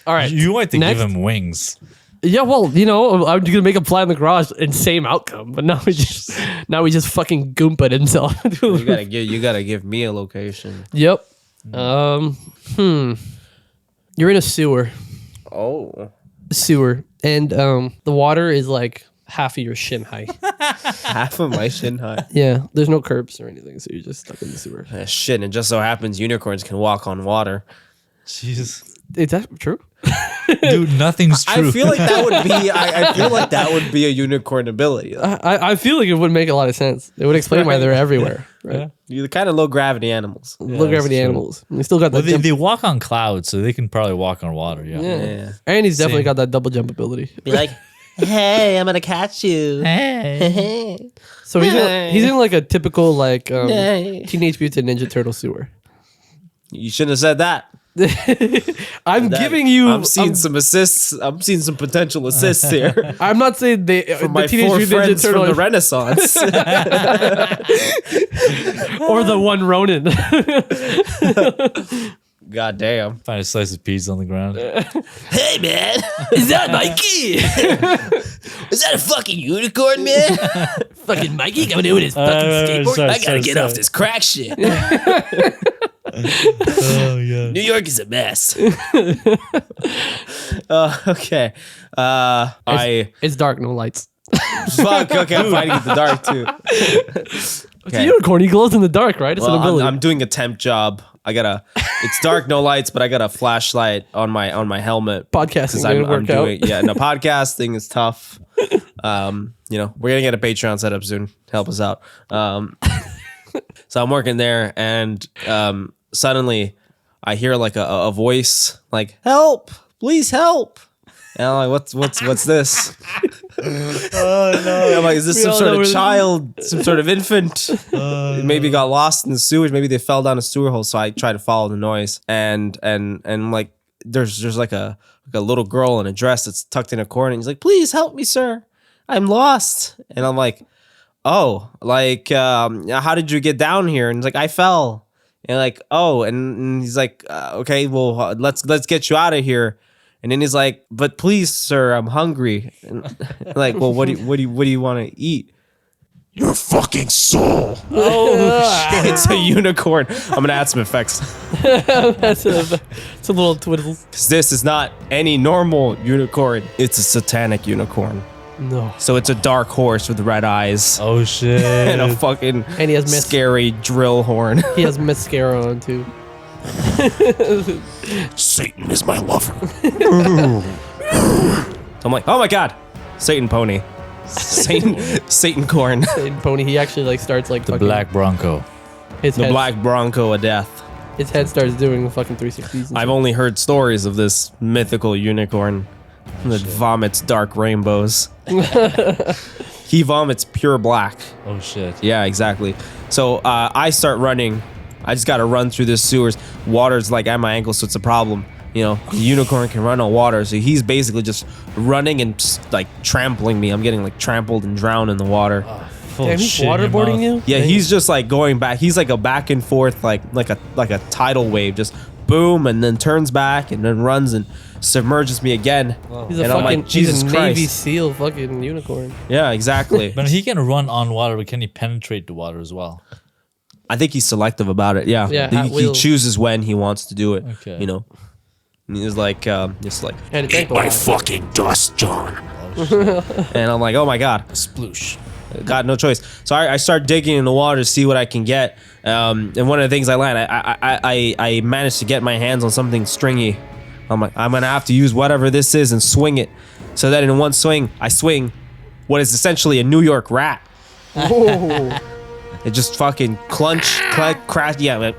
S5: All right.
S4: You might to
S5: Next.
S4: give him wings.
S5: Yeah, well, I'm gonna make him fly in the garage and same outcome, but now we just fucking goomped himself.
S3: You gotta give me a location.
S5: Yep. You're in a sewer,
S3: Oh,
S5: and the water is like half of your shin height.
S3: half of my shin high.
S5: Yeah, there's no curbs or anything, so you're just stuck in the sewer.
S3: Shit, and it just so happens unicorns can walk on water.
S4: Jesus.
S5: Is that true?
S4: Dude, nothing's true.
S3: I feel like that would be. I feel like that would be a unicorn ability.
S5: I feel like it would make a lot of sense. It would explain why they're everywhere. Right?
S3: You're the kind of low gravity animals.
S5: Look at the animals. You still got that.
S4: Well,
S5: jump.
S4: they walk on clouds, so they can probably walk on water. Yeah.
S5: Yeah. And he's definitely got that double jump ability.
S3: Be like, hey, I'm gonna catch you.
S4: Hey.
S5: So he's in like a typical like
S3: Hey.
S5: Teenage Mutant Ninja Turtle sewer.
S3: You shouldn't have said that.
S5: I'm giving you.
S3: I'm seeing some assists. I'm seeing some potential assists here.
S5: I'm not saying they
S3: From
S5: the
S3: my
S5: Teenage
S3: 4
S5: Mutant Ninja
S3: friends
S5: Turtle
S3: from the Renaissance.
S5: or the one Ronin.
S3: God damn.
S4: Find a slice of pizza on the ground.
S3: Hey, man.
S5: Is that Mikey?
S3: Is that a fucking unicorn, man?
S5: Fucking Mikey coming in with his fucking skateboard.
S4: sorry,
S3: I gotta get off this crack shit.
S4: Oh yeah.
S3: New York is a mess. Okay.
S5: It's dark, no lights.
S3: Fuck. Okay, I'm fighting in the dark too.
S5: It's a unicorn. He glows in the dark, right? It's an
S3: Well,
S5: ability.
S3: I'm doing a temp job. It's dark, no lights, but I got a flashlight on my helmet.
S5: Podcasting
S3: I'm
S5: gonna work out.
S3: doing no podcasting is tough. We're gonna get a Patreon set up soon. Help us out. So I'm working there, and suddenly I hear like a voice like, "Help! Please help!" And I'm like, "What's this?" Oh no! I'm like, "Is this some sort of child, some sort of infant? Maybe got lost in the sewage. Maybe they fell down a sewer hole." So I try to follow the noise, and like there's like a little girl in a dress that's tucked in a corner, and he's like, "Please help me, sir. I'm lost." And I'm like, "Oh, like how did you get down here?" And he's like, "I fell." And like, "Oh," and he's like, "Okay, well, let's get you out of here." And then he's like, "But please, sir, I'm hungry." And like, "Well, what do you want to eat?"
S2: Your fucking soul.
S5: Oh,
S3: It's a unicorn. I'm gonna add some effects.
S5: it's a little twiddle.
S3: 'Cause this is not any normal unicorn. It's a satanic unicorn.
S5: No.
S3: So it's a dark horse with red eyes
S4: Oh shit.
S3: and a fucking
S5: And he has
S3: scary drill horn.
S5: He has mascara on too.
S2: Satan is my lover.
S3: So I'm like, "Oh my god, Satan pony, Satan corn,
S5: And Pony, he actually like starts like
S4: the
S5: fucking,
S4: black Bronco.
S5: his
S3: the
S5: head,
S3: black bronco of death."
S5: His head starts doing the fucking 360s. and
S3: I've
S5: shit.
S3: only heard stories of this mythical unicorn that vomits dark rainbows. He vomits pure black.
S4: Oh shit.
S3: Yeah, exactly. So I start running. I just got to run through this sewers. Water's like at my ankles, so it's a problem. The unicorn can run on water, so he's basically just running and like trampling me. I'm getting like trampled and drowned in the water.
S4: Full
S5: Damn, he's
S4: shit in your
S5: waterboarding
S4: mouth.
S5: you?
S3: Yeah, he's just like going back. He's like a back and forth, like a tidal wave, just boom, and then turns back and then runs and submerges me again.
S5: He's a
S3: and
S5: fucking
S3: I'm like, Jesus
S5: he's a Navy
S3: Christ.
S5: SEAL fucking unicorn.
S3: Yeah, exactly.
S4: But he can run on water, but can he penetrate the water as well?
S3: I think he's selective about it. Yeah,
S5: Yeah,
S3: he,
S5: at
S3: he
S5: will.
S3: chooses when he wants to do it.
S4: Okay.
S3: And he's like, just like,
S5: And it's
S2: Eat
S5: ankle
S2: my
S5: high.
S2: fucking dust, John.
S3: and I'm like, oh my god.
S4: Sploosh.
S3: Got no choice. So I start digging in the water to see what I can get. And one of the things I land, I managed to get my hands on something stringy. I'm like, I'm gonna have to use whatever this is and swing it. So that in one swing, I swing what is essentially a New York rat.
S5: Oh.
S3: It just fucking crash. Yeah, man.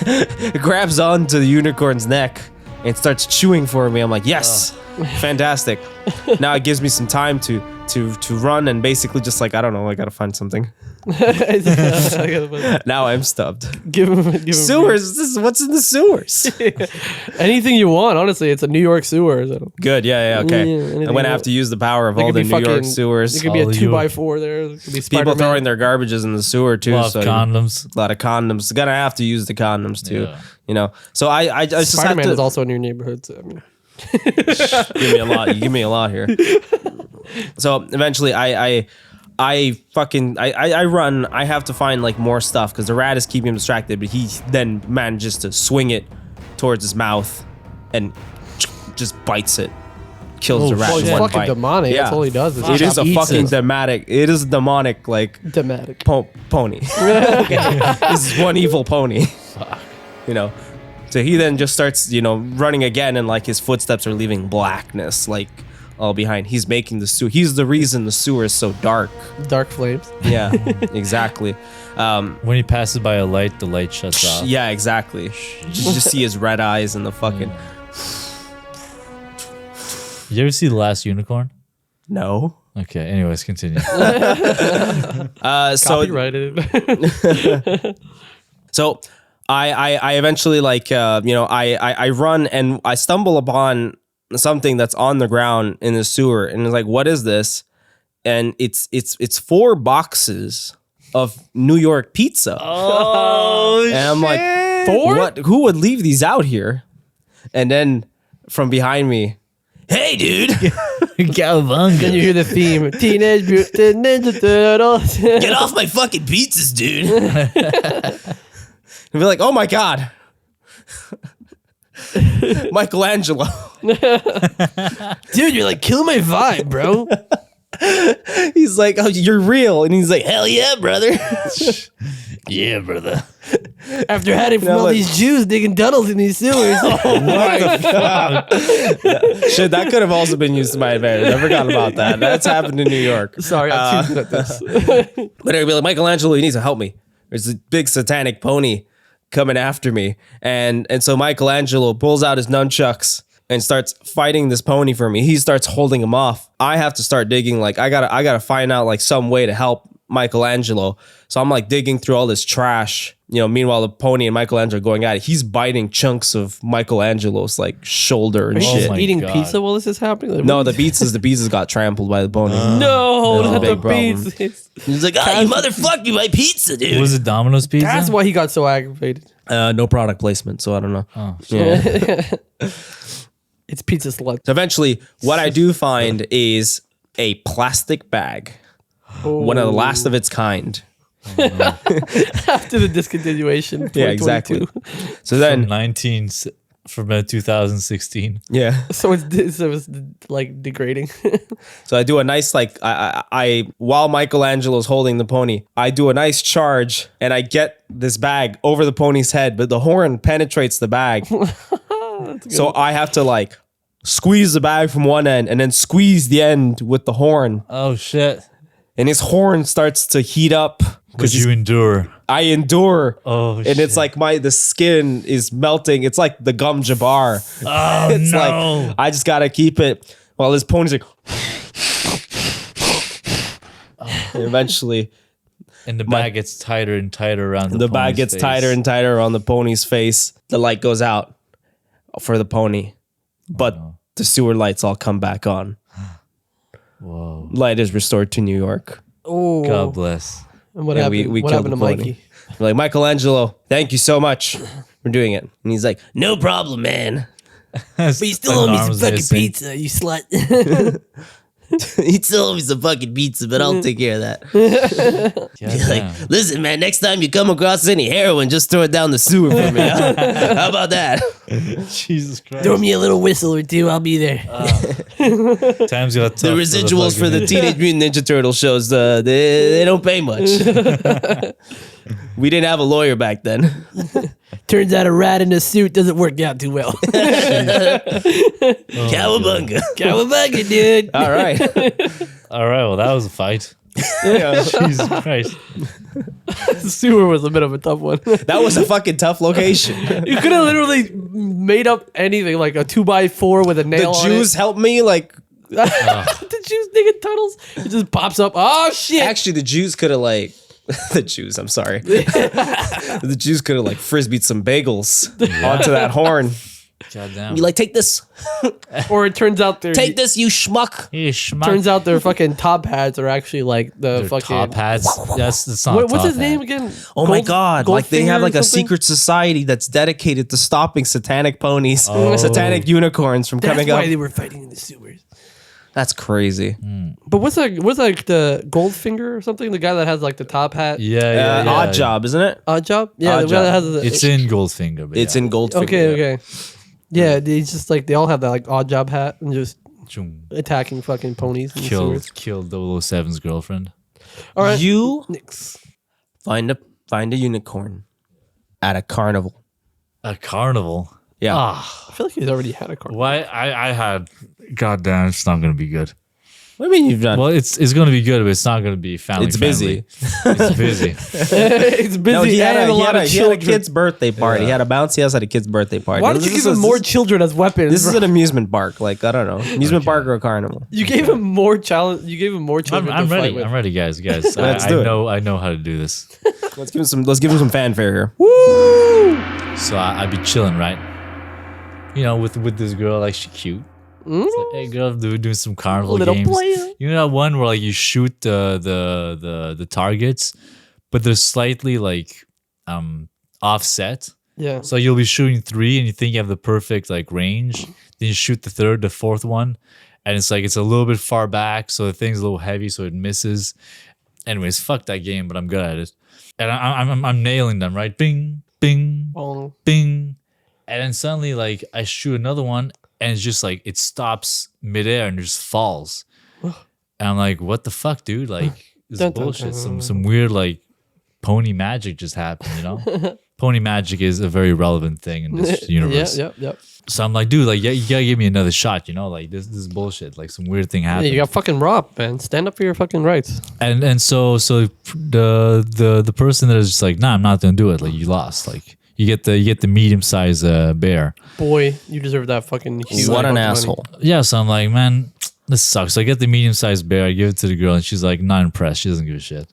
S3: It grabs onto the unicorn's neck and starts chewing for me. I'm like, yes, fantastic. Now it gives me some time to run and basically just like, I don't know, I gotta find something. Now I'm stubbed.
S5: Give him
S3: Sewers. This is what's in the sewers.
S5: anything you want. Honestly, it's a New York sewer. So.
S3: Good. Yeah. Okay.
S5: Yeah,
S3: I'm
S5: anything
S3: gonna
S5: you
S3: have
S5: want.
S3: to use the power of
S5: There
S3: all
S5: could
S3: the
S5: be
S3: New York
S5: fucking-
S3: sewers.
S5: There could be a
S4: All
S5: 2x4 there. There could be
S3: People
S5: Spider-Man.
S3: throwing their garbages in the sewer too.
S4: A lot of
S3: so
S4: condoms.
S3: a lot of condoms. Gonna have to use the condoms too.
S4: Yeah.
S3: You know. So I just have
S5: Spider-Man
S3: to
S5: is also in your neighborhood. So, I mean,
S3: give me a lot. You give me a lot here. So eventually, I run. I have to find like more stuff because the rat is keeping him distracted. But he then manages to swing it towards his mouth and just bites it, kills the rat
S5: well,
S3: in
S5: he's
S3: one
S5: fucking
S3: bite.
S5: demonic.
S3: Yeah.
S5: That's all he does. Is
S3: It is a
S4: Eats
S3: fucking
S4: it.
S3: demonic. It is a demonic like
S5: Dramatic.
S3: pony. This is one evil pony. You know. So he then just starts, running again, and like his footsteps are leaving blackness, like all behind. He's making the sewer. He's the reason the sewer is so dark.
S5: Dark flames.
S3: Yeah, exactly.
S4: When he passes by a light, the light shuts off.
S3: Yeah, exactly. You just see his red eyes and the fucking
S4: You ever see The Last Unicorn?
S3: no.
S4: Okay. Anyways, continue.
S3: So
S5: Copyrighted.
S3: So I eventually I run and I stumble upon something that's on the ground in the sewer, and it's like, what is this? And it's 4 boxes of New York pizza.
S4: Oh,
S3: And I'm like,
S5: 4?
S3: what? Who would leave these out here? And then from behind me, hey, dude,
S5: Then you hear the theme. Teenage Mutant Ninja Turtles.
S3: get off my fucking pizzas, dude. And be like, oh my God. Michelangelo.
S5: Dude, you're like, kill my vibe, bro.
S3: He's like, oh, you're real. And he's like, hell yeah, brother.
S4: yeah, brother.
S5: After hiding from all
S3: like-
S5: these Jews digging tunnels in these sewers.
S3: Shit, that could have also been used to my advantage. I forgot about that. That's happened in New York.
S5: Sorry, I'm too good at this.
S3: But it'd be like, Michelangelo, you need to help me. There's a big satanic pony coming after me. And so Michelangelo pulls out his nunchucks and starts fighting this pony for me. He starts holding him off. I have to start digging. Like, I gotta find out like some way to help Michelangelo. So I'm like digging through all this trash. Meanwhile, the pony and Michelangelo are going at it. He's biting chunks of Michelangelo's like shoulder and
S5: Are you
S3: shit.
S5: just
S4: my
S5: eating
S4: God.
S5: pizza while this is happening? Like,
S3: No,
S5: what
S3: the
S5: is-
S3: pizzas got trampled by the pony.
S5: No,
S3: That's a
S5: not the
S3: big problem.
S5: pizza.
S3: He's like, oh, you motherfucker, my pizza, dude.
S4: Was it Domino's pizza?
S5: That's why he got so aggravated.
S3: No product placement, so I don't know.
S4: Oh,
S3: Yeah.
S5: It's pizza slut.
S3: So eventually, what I do find is a plastic bag, one of the last of its kind.
S5: After the discontinuation.
S3: Yeah, exactly.
S5: 2022.
S3: So then,
S4: from 2016.
S3: yeah.
S5: So it's like degrading.
S3: So I do a nice I while Michelangelo's holding the pony, I do a nice charge and I get this bag over the pony's head, but the horn penetrates the bag. So I have to squeeze the bag from one end and then squeeze the end with the horn,
S4: Oh shit!
S3: and his horn starts to heat up.
S4: Because you endure.
S3: I endure.
S4: Oh,
S3: and it's like the skin is melting. It's like the gum Jabbar.
S4: Oh
S3: It's
S4: no!
S3: like I just gotta keep it while this pony's like. And eventually,
S4: and the bag gets tighter and tighter around
S3: the bag
S4: pony's
S3: gets
S4: face.
S3: tighter and tighter on the pony's face. The light goes out for the pony, but the sewer lights all come back on.
S4: Whoa!
S3: Light is restored to New York.
S5: Oh,
S4: God bless.
S5: And what
S3: Yeah,
S5: happened?
S3: we
S5: what
S3: killed
S5: happened to
S3: the pony.
S5: Mikey?
S3: We're like, Michelangelo, thank you so much for doing it. And he's like, no problem, man.
S4: But
S5: You still owe me some fucking pizza, you slut.
S3: He told me some fucking pizza, but I'll take care of that.
S4: Yeah,
S3: Be like, listen, man, next time you come across any heroin, just throw it down the sewer for me. Huh? How about that?
S4: Jesus Christ.
S5: Throw me a little whistle or two. I'll be there.
S4: Times got tough.
S3: The residuals for the Teenage Mutant Ninja Turtle shows, they don't pay much. We didn't have a lawyer back then.
S5: Turns out a rat in a suit doesn't work out too well.
S3: Cowabunga.
S5: Cowabunga, dude.
S3: All right.
S4: All right, well, that was a fight. Jesus Christ.
S5: The sewer was a bit of a tough one.
S3: That was a fucking tough location.
S5: You could have literally made up anything, like a 2x4 with a nail
S3: The
S5: on
S3: Jews
S5: it.
S3: helped me, like...
S5: The Jews digging tunnels. It just pops up. Oh, shit.
S3: Actually, the Jews could have, like... The Jews, I'm sorry. The Jews could have, like, frisbeed some bagels onto that horn.
S4: Goddamn.
S3: You like, take this.
S5: Or it turns out they're...
S3: Take this, you schmuck.
S5: Turns out their fucking top hats are actually like the
S4: Their
S5: fucking...
S4: top hats. That's not
S5: What's
S4: top
S5: his name
S4: hat.
S5: again?
S3: Oh my God. Like, they have, like, a
S5: something?
S3: secret society that's dedicated to stopping satanic ponies,
S4: Oh.
S3: satanic unicorns from
S5: That's
S3: coming
S5: why
S3: up.
S5: they were fighting in the sewers.
S3: That's crazy.
S5: But what's like the Goldfinger or something? The guy that has like the top hat.
S4: Yeah.
S3: Odd Job, isn't it?
S5: Odd Job. Yeah,
S3: Odd
S5: the guy that
S3: Job.
S5: has the,
S4: It's in Goldfinger. But
S3: It's in Goldfinger.
S5: Okay. Yeah, it's just like they all have that like Odd Job hat and just
S4: Choom.
S5: attacking fucking ponies in the
S4: Killed
S5: sewers.
S4: 007's girlfriend.
S5: All right,
S3: You
S5: Nix.
S3: find a unicorn at a carnival.
S4: A carnival.
S3: Yeah.
S5: I feel like he's already had a car.
S4: Why? I had. Goddamn, it's not gonna be good.
S3: What do you mean you've done?
S4: Well, it's gonna be good, but it's not gonna be family.
S3: It's busy.
S4: Friendly. It's busy.
S5: It's busy.
S3: No, he had
S5: and
S3: a,
S5: a lot of
S3: he had a
S5: children.
S3: kid's birthday party. He had a bouncy house at a kid's birthday party.
S5: Why did you
S3: This
S5: give
S3: is-
S5: him more children as weapons?
S3: This is
S5: bro?
S3: an amusement park. Like, I don't know. Amusement park or a carnival.
S5: You gave him more challenge. You gave him more children.
S4: I'm
S5: to
S4: ready.
S5: Fight with.
S4: I'm ready, guys.
S3: Let's
S4: I
S3: do it.
S4: know how to do this.
S3: Let's give him some fanfare here.
S4: So I'd be chilling, right? You know, with this girl, like she cute. It's like, hey girl, doing some carnival
S5: Little
S4: games.
S5: player.
S4: You know that one where like you shoot the targets, but they're slightly like offset.
S5: Yeah.
S4: So you'll be shooting 3 and you think you have the perfect like range. Then you shoot the fourth one, and it's like it's a little bit far back, so the thing's a little heavy, so it misses. Anyways, fuck that game, but I'm good at it. And I'm nailing them, right? Bing, bing,
S5: Bong.
S4: bing. And then suddenly like I shoot another one and it's just like it stops midair and just falls. And I'm like, what the fuck, dude? Like this is
S5: Dun, dun,
S4: bullshit.
S5: dun.
S4: Some weird like pony magic just happened, you know? Pony magic is a very relevant thing in this universe.
S5: Yep.
S4: So I'm like, dude, like you gotta give me another shot, you know? Like this is bullshit. Like some weird thing
S5: Yeah,
S4: happened.
S5: you got fucking robbed, man. Stand up for your fucking rights.
S4: And so the person that is just like, nah, I'm not gonna do it. Like you lost. Like you get the medium sized bear.
S5: Boy, you deserve that fucking huge.
S3: What an
S5: amount of money.
S3: asshole.
S4: Yeah, so I'm like, man, this sucks. So I get the medium sized bear, I give it to the girl, and she's like not impressed. She doesn't give a shit.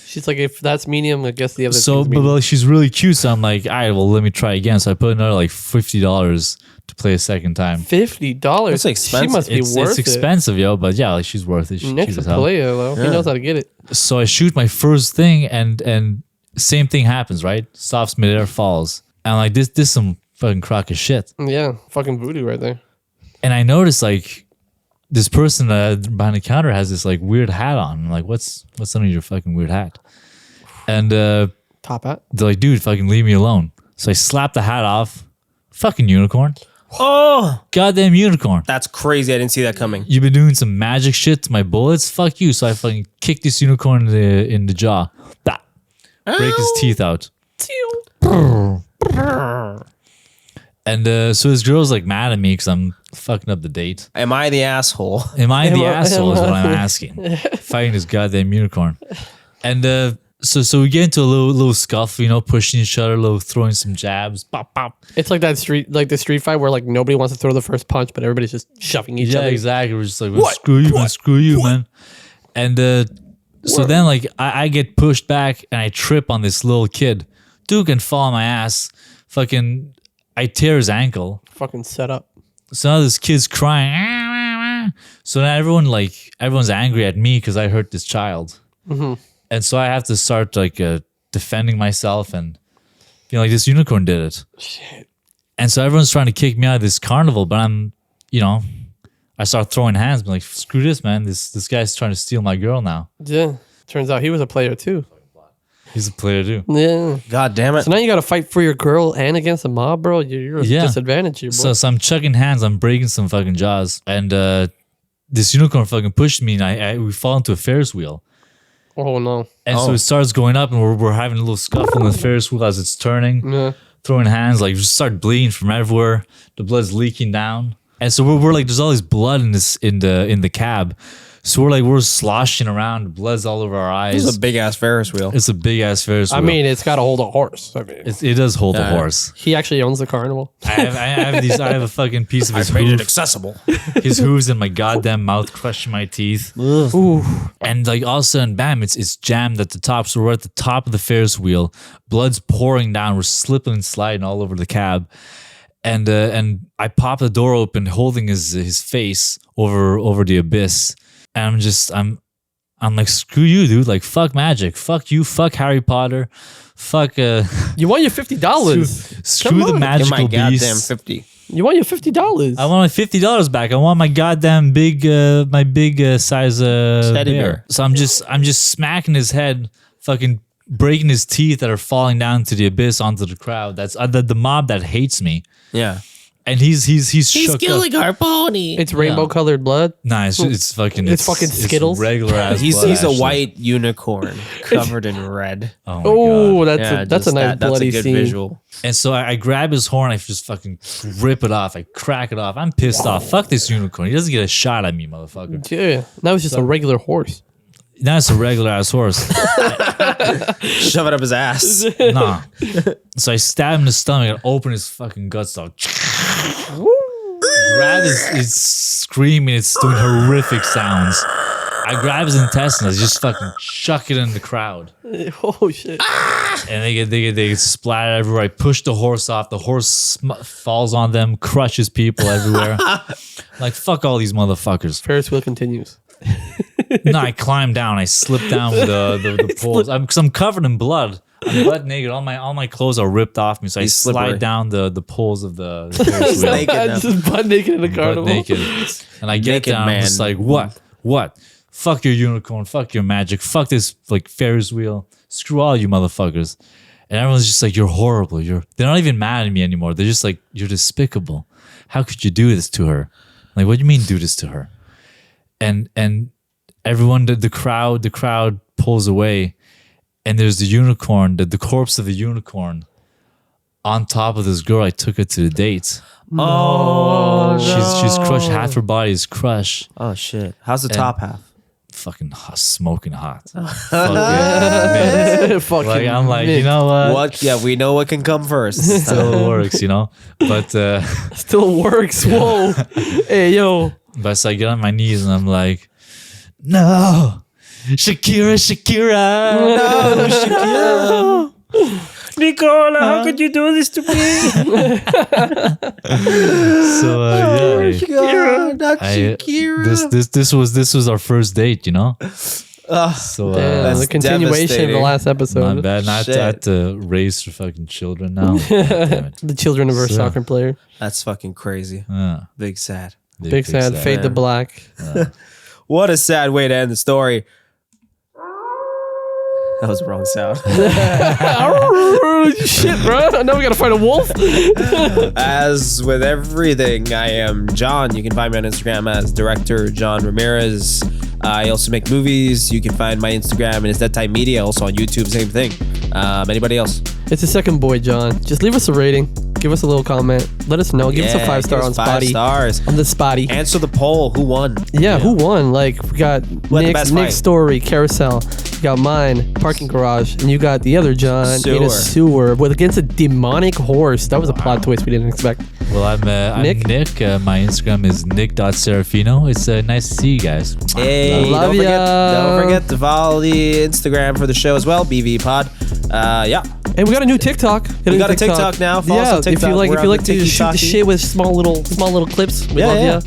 S5: She's like, if that's medium, I guess the other.
S4: So
S5: thing's
S4: but
S5: medium.
S4: like, she's really cute. So I'm like, all right, well let me try again. So I put another like $50 to play a second time.
S5: $50.
S3: That's expensive.
S5: She must be worth
S4: It's expensive, yo, but yeah, like she's worth it. She's
S5: Next
S4: cute
S5: to
S4: as hell.
S5: player though, he knows how to get it.
S4: So I shoot my first thing and same thing happens, right? Stops midair, falls. And I'm like, this some fucking crock of shit.
S5: Yeah, fucking voodoo right there.
S4: And I noticed like this person behind the counter has this like weird hat on. I'm like, what's under your fucking weird hat? And
S5: Top hat.
S4: they're like, dude, fucking leave me alone. So I slapped the hat off. Fucking unicorn.
S3: Oh,
S4: Goddamn unicorn.
S3: that's crazy. I didn't see that coming.
S4: You've been doing some magic shit to my bullets. Fuck you. So I fucking kicked this unicorn in the jaw. Bah. Break his teeth out. And so this girl's like mad at me because I'm fucking up the date.
S3: Am I the asshole?
S4: Am I the
S5: Am I-
S4: asshole is
S5: am
S4: what
S5: I-
S4: I'm asking. Fighting this goddamn unicorn. And so we get into a little scuffle, you know, pushing each other, little throwing some jabs. Pop, pop.
S5: It's like that the street fight where like nobody wants to throw the first punch, but everybody's just shoving each
S4: Yeah,
S5: other.
S4: exactly. We're just like, well, screw you, man, screw you, man. And so then like I get pushed back and I trip on this little kid. Dude can fall on my ass. Fucking, I tear his ankle.
S5: Fucking set up.
S4: So now this kid's crying. "Ah, ah, ah." So now everyone's angry at me because I hurt this child. And so I have to start like defending myself, and you know, like this unicorn did it.
S5: Shit.
S4: And so everyone's trying to kick me out of this carnival, but I'm I start throwing hands. I'm like, screw this, man. This guy's trying to steal my girl now.
S5: Yeah. Turns out he was a player too.
S4: He's a player too.
S5: Yeah.
S3: God damn it.
S5: So now you got to fight for your girl and against a mob, bro. You're a disadvantage here, bro.
S4: So I'm chucking hands. I'm breaking some fucking jaws, and this unicorn fucking pushed me, and we fall into a Ferris wheel.
S5: Oh no.
S4: And so it starts going up, and we're having a little scuffle in the Ferris wheel as it's turning.
S5: Yeah.
S4: Throwing hands, like just start bleeding from everywhere. The blood's leaking down, and so we're like, there's all this blood in the cab. So we're sloshing around, blood's all over our eyes.
S3: This is a big ass Ferris wheel.
S4: It's a big ass Ferris wheel.
S5: I mean, it's got to hold a horse. I mean,
S4: it does hold a horse.
S5: he actually owns the carnival.
S4: I have a fucking piece of his
S3: Made it
S4: hoof,
S3: accessible.
S4: his hooves in my goddamn mouth, crushing my teeth.
S5: Ooh.
S4: And like all of a sudden, bam! It's jammed at the top. So we're at the top of the Ferris wheel. Blood's pouring down. We're slipping and sliding all over the cab. And I pop the door open, holding his face over the abyss. And I'm like, screw you, dude. Like, fuck magic. Fuck you. Fuck Harry Potter. Fuck.
S5: You want your $50?
S4: Screw the magical
S3: Get my goddamn
S4: beast.
S3: 50.
S5: You want your $50?
S4: I want my $50 back. I want my goddamn big size
S3: Teddy
S4: bear.
S3: bear.
S4: So I'm just smacking his head, fucking breaking his teeth that are falling down to the abyss onto the crowd. That's the mob that hates me.
S3: Yeah.
S4: And he's shook up.
S3: our pony.
S5: It's rainbow colored blood.
S4: Nah, it's fucking
S5: Skittles?
S4: regular ass.
S3: He's
S4: blood,
S3: a
S4: actually.
S3: white unicorn covered in red.
S4: Oh, my
S5: Oh,
S4: God.
S5: that's a nice bloody
S3: that's a good
S5: scene.
S3: visual.
S4: And so I grab his horn, I just fucking rip it off. I crack it off. I'm pissed off. Fuck this unicorn. He doesn't get a shot at me, motherfucker.
S5: Yeah. Now it's just a regular horse.
S4: Now it's a regular ass horse.
S3: Shove it up his ass.
S4: Nah. So I stab him in the stomach and open his fucking guts out. Grab his screaming, it's doing horrific sounds. I grab his intestines, I just fucking chuck it in the crowd.
S5: Oh shit.
S4: And they get splattered everywhere. I push the horse off. The horse falls on them, crushes people everywhere. Like, fuck all these motherfuckers.
S5: Ferris wheel continues.
S4: No, I climb down. I slip down with the poles. Because I'm covered in blood. I'm butt naked. All my clothes are ripped off me. So
S3: He's
S4: I slide
S3: slippery.
S4: down the poles of the Ferris wheel.
S3: naked now.
S5: Just butt naked in the
S4: Butt
S5: carnival.
S4: naked. And I get
S3: Naked
S4: down. I'm just
S3: man.
S4: like, what? Fuck your unicorn. Fuck your magic. Fuck this like Ferris wheel. Screw all you motherfuckers. And everyone's just like, you're horrible. They're not even mad at me anymore. They're just like, you're despicable. How could you do this to her? Like, what do you mean do this to her? And everyone, the crowd pulls away, and there's the unicorn, the corpse of the unicorn on top of this girl. I took her to the date.
S3: Oh,
S4: She's crushed. Half her body is crushed.
S3: Oh shit. How's the top half?
S4: Fucking hot, smoking hot. Fucking man.
S5: Fucking
S4: Like, I'm like,
S5: mint.
S4: you know what?
S3: What? Yeah, we know what can come first.
S4: Still works, you know. But
S5: Still works. Whoa. Hey yo.
S4: so I get on my knees and I'm like, no, Shakira.
S3: No, Shakira. Nicola, how could you do this to me?
S4: So yeah.
S3: Shakira, not
S4: I-
S3: Shakira.
S4: This was our first date, you know. So
S5: Damn,
S3: That's
S5: the continuation of the
S3: devastating.
S5: last episode.
S4: not bad. Not
S3: Shit.
S4: to have to raise her fucking children now. God damn it.
S5: The children of our
S4: So-
S5: soccer player.
S3: That's fucking crazy.
S4: Big
S3: sad.
S5: Big sad. Fade to black.
S3: What a sad way to end the story. That was the wrong sound.
S5: Shit, bro. Now we gotta fight a wolf.
S3: As with everything, I am John. You can find me on Instagram as director John Ramirez. I also make movies. You can find my Instagram and it's Deadtime Media. Also on YouTube, same thing. Anybody else?
S5: It's the second boy, John. Just leave us a rating. Give us a little comment. Let us know. Give us a 5-star on
S3: 5
S5: Spotty.
S3: stars.
S5: On the Spotty.
S3: Answer the poll. Who won?
S5: Yeah, who won? Like, we got
S3: Who had the best fight?
S5: Nick's story, Carousel. You got mine, Parking Garage. And you got the other John in a sewer with against a demonic horse. That was a plot twist we didn't expect.
S4: Well, I'm
S5: Nick?
S4: Nick. My Instagram is nick.serafino. It's nice to see you guys.
S3: Hey,
S5: Love
S3: don't
S5: ya.
S3: forget to follow the Instagram for the show as well, BV Pod. Yeah.
S5: And we got a new TikTok.
S3: We got a TikTok now. Follow us on
S5: If
S3: TikTok.
S5: you like,
S3: We're
S5: if you
S3: on
S5: like
S3: the
S5: to shoot the
S3: Tiki-Taki.
S5: shit with small little clips, we love ya.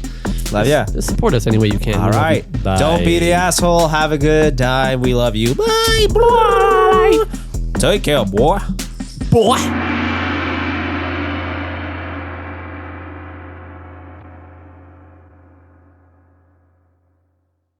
S3: Love ya.
S5: Just support us any way you can.
S3: All
S5: We love
S3: right.
S5: you.
S4: Bye.
S3: Don't be the asshole. Have a good time. We love you. Bye. Bye. Take care, boy.
S5: Boy.